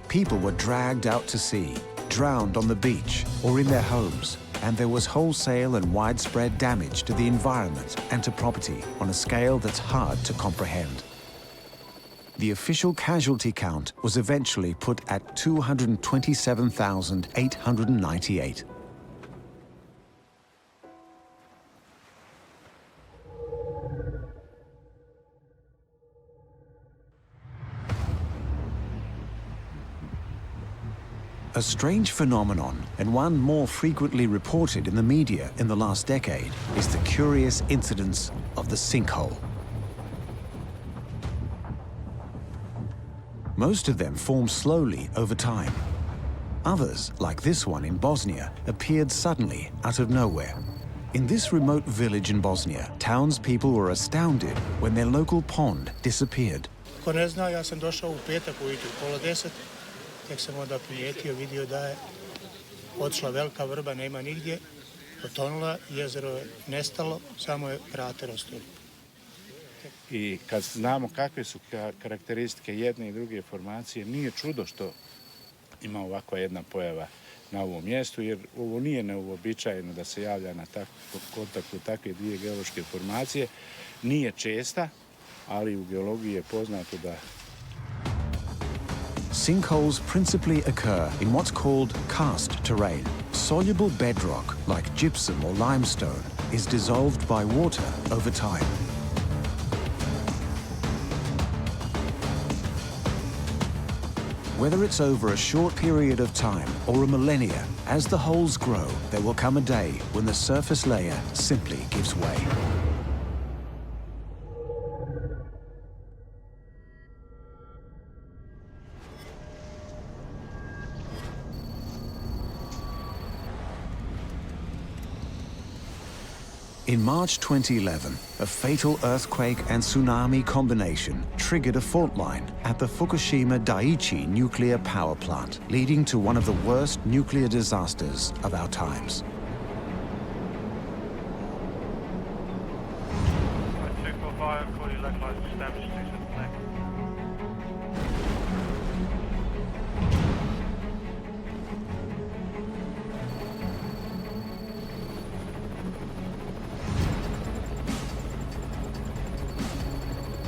Speaker 1: People were dragged out to sea, drowned on the beach or in their homes, and there was wholesale and widespread damage to the environment and to property on a scale that's hard to comprehend. The official casualty count was eventually put at 227,898. A strange phenomenon, and one more frequently reported in the media in the last decade, is the curious incidence of the sinkhole. Most of them form slowly over time. Others, like this one in Bosnia, appeared suddenly out of nowhere. In this remote village in Bosnia, townspeople were astounded when their local pond disappeared.
Speaker 18: Ko ne zna, ja sam došao u petak ujutru, pola 10. Tek sam onda primijetio, vidio da je otišla velika vrba, nema nigdje, potonula, jezero je nestalo, samo je krater ostao.
Speaker 19: I kad znamo kakve su karakteristike jedne i druge formacije, nije čudo što ima ovakva jedna pojava na ovom mjestu, jer ovo nije neuobičajeno da se javlja na kontaktu takve dvije geološke formacije. Nije česta, ali u geologiji je poznato da
Speaker 1: Sinkholes principally occur in what's called karst terrain. Soluble bedrock, like gypsum or limestone, is dissolved by water over time. Whether it's over a short period of time or a millennia, as the holes grow, there will come a day when the surface layer simply gives way. In March 2011, a fatal earthquake and tsunami combination triggered a fault line at the Fukushima Daiichi nuclear power plant, leading to one of the worst nuclear disasters of our times.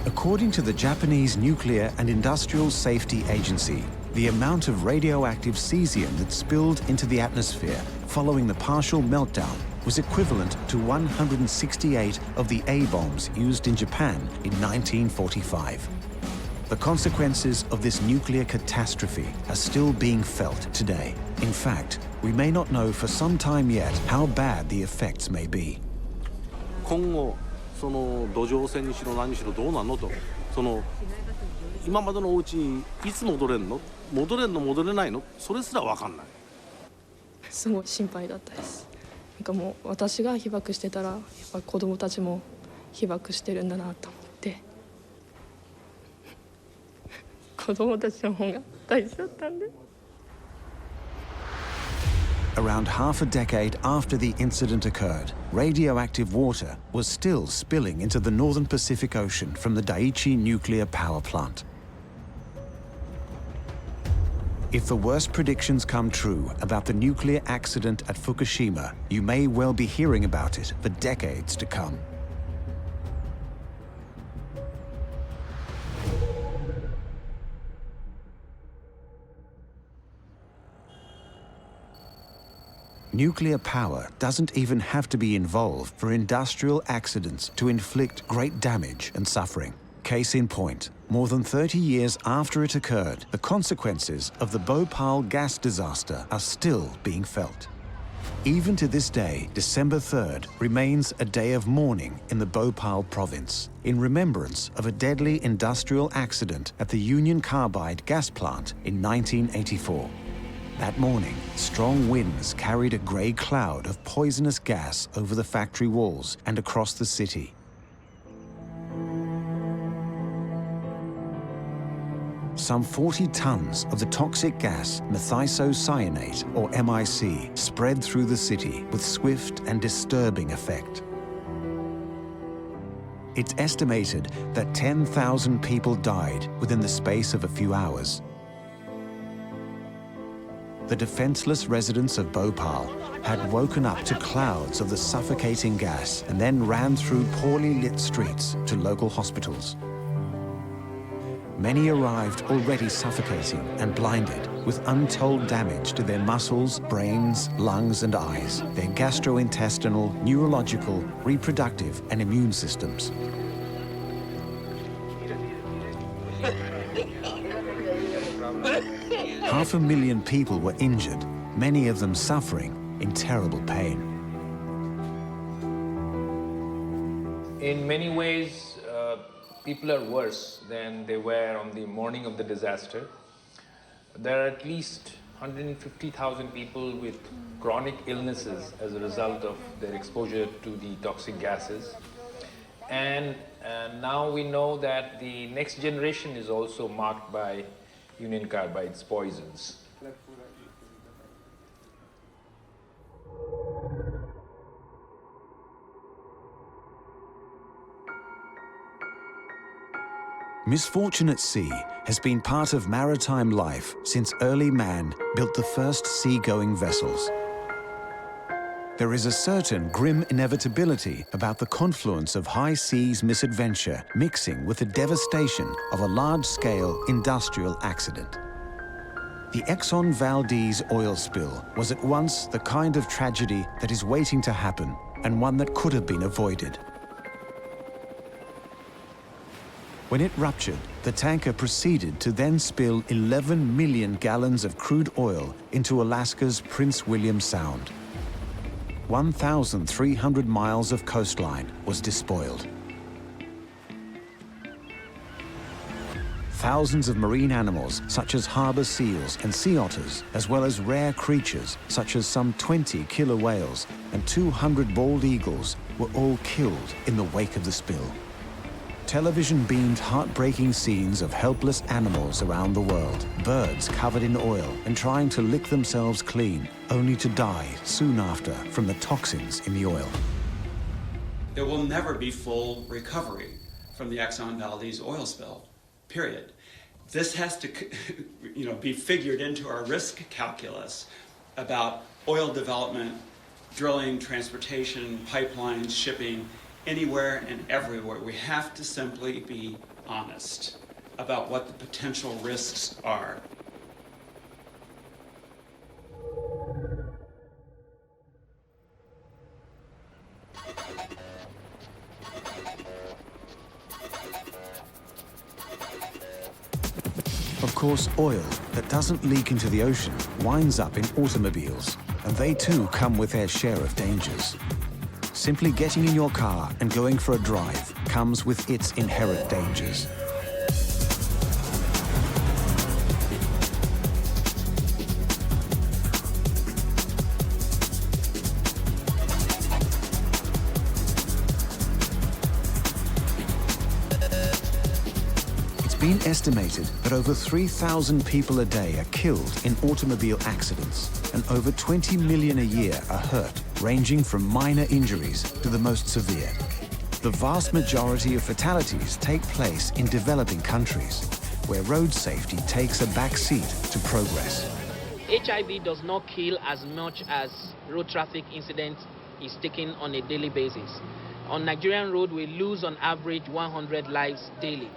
Speaker 1: According to the Japanese Nuclear and Industrial Safety Agency, the amount of radioactive cesium that spilled into the atmosphere following the partial meltdown was equivalent to 168 of the A-bombs used in Japan in 1945. The consequences of this nuclear catastrophe are still being felt today. In fact, we may not know for some time yet how bad the effects may be.
Speaker 2: 今後その土壌汚染にしろ何にしろどうなんのと、その今までのお家にいつ戻れんの、戻れんの戻れないの、それすら分かんない。
Speaker 3: すごい心配だったです。なんかもう私が被爆してたらやっぱ子供たちも被爆してるんだなと思って子供たちの方が大事だったんで。
Speaker 1: Around half a decade after the incident occurred, radioactive water was still spilling into the northern Pacific Ocean from the Daiichi nuclear power plant. If the worst predictions come true about the nuclear accident at Fukushima, you may well be hearing about it for decades to come. Nuclear power doesn't even have to be involved for industrial accidents to inflict great damage and suffering. Case in point, more than 30 years after it occurred, the consequences of the Bhopal gas disaster are still being felt. Even to this day, December 3rd remains a day of mourning in the Bhopal province, in remembrance of a deadly industrial accident at the Union Carbide gas plant in 1984. That morning, strong winds carried a grey cloud of poisonous gas over the factory walls and across the city. Some 40 tons of the toxic gas methysocyanate, or MIC, spread through the city with swift and disturbing effect. It's estimated that 10,000 people died within the space of a few hours. The defenseless residents of Bhopal had woken up to clouds of the suffocating gas and then ran through poorly lit streets to local hospitals. Many arrived already suffocating and blinded, with untold damage to their muscles, brains, lungs and eyes, their gastrointestinal, neurological, reproductive and immune systems. Half a million people were injured, many of them suffering in terrible pain.
Speaker 5: In many ways, people are worse than they were on the morning of the disaster. There are at least 150,000 people with chronic illnesses as a result of their exposure to the toxic gases. And now we know that the next generation is also marked by Union Carbide's poisons.
Speaker 1: Misfortune at sea has been part of maritime life since early man built the first sea-going vessels. There is a certain grim inevitability about the confluence of high seas misadventure mixing with the devastation of a large-scale industrial accident. The Exxon Valdez oil spill was at once the kind of tragedy that is waiting to happen and one that could have been avoided. When it ruptured, the tanker proceeded to then spill 11 million gallons of crude oil into Alaska's Prince William Sound. 1,300 miles of coastline was despoiled. Thousands of marine animals, such as harbor seals and sea otters, as well as rare creatures, such as some 20 killer whales and 200 bald eagles, were all killed in the wake of the spill. Television beamed heartbreaking scenes of helpless animals around the world, birds covered in oil and trying to lick themselves clean, only to die soon after from the toxins in the oil.
Speaker 8: There will never be full recovery from the Exxon Valdez oil spill, period. This has to be figured into our risk calculus about oil development, drilling, transportation, pipelines, shipping, anywhere and everywhere. We have to simply be honest about what the potential risks are.
Speaker 1: Of course, oil that doesn't leak into the ocean winds up in automobiles, and they too come with their share of dangers. Simply getting in your car and going for a drive comes with its inherent dangers. It's been estimated that over 3,000 people a day are killed in automobile accidents, and over 20 million a year are hurt, ranging from minor injuries to the most severe. The vast majority of fatalities take place in developing countries, where road safety takes a back seat to progress.
Speaker 9: HIV does not kill as much as road traffic incidents is taken on a daily basis. On Nigerian road, we lose on average 100 lives daily.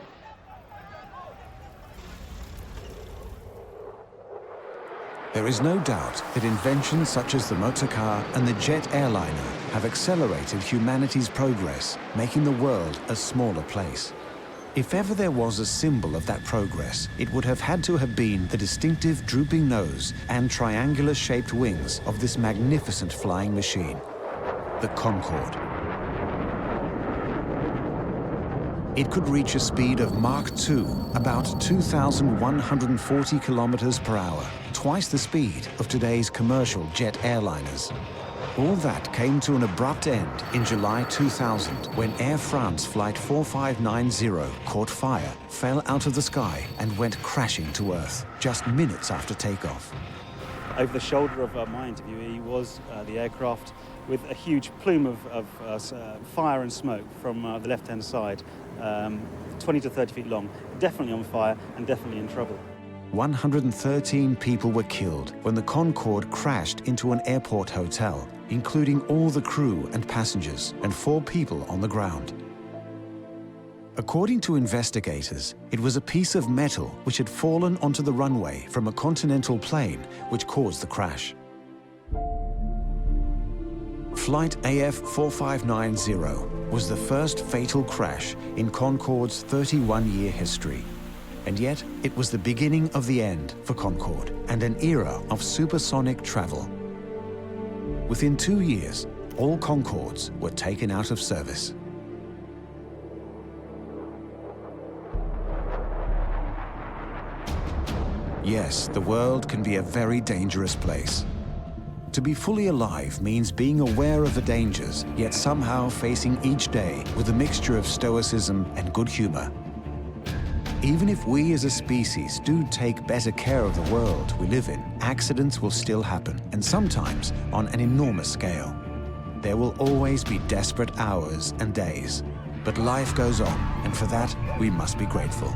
Speaker 1: There is no doubt that inventions such as the motor car and the jet airliner have accelerated humanity's progress, making the world a smaller place. If ever there was a symbol of that progress, it would have had to have been the distinctive drooping nose and triangular-shaped wings of this magnificent flying machine, the Concorde. It could reach a speed of Mach 2, about 2,140 kilometers per hour, twice the speed of today's commercial jet airliners. All that came to an abrupt end in July 2000, when Air France Flight 4590 caught fire, fell out of the sky and went crashing to Earth, just minutes after takeoff.
Speaker 21: Over the shoulder of my interviewee was the aircraft with a huge plume of fire and smoke from the left-hand side, 20 to 30 feet long, definitely on fire and definitely in trouble.
Speaker 1: 113 people were killed when the Concorde crashed into an airport hotel, including all the crew and passengers, and 4 people on the ground. According to investigators, it was a piece of metal which had fallen onto the runway from a continental plane which caused the crash. Flight AF 4590 was the first fatal crash in Concorde's 31-year history. And yet, it was the beginning of the end for Concorde and an era of supersonic travel. Within 2 years, all Concordes were taken out of service. Yes, the world can be a very dangerous place. To be fully alive means being aware of the dangers, yet somehow facing each day with a mixture of stoicism and good humor. Even if we as a species do take better care of the world we live in, accidents will still happen, and sometimes on an enormous scale. There will always be desperate hours and days, but life goes on, and for that we must be grateful.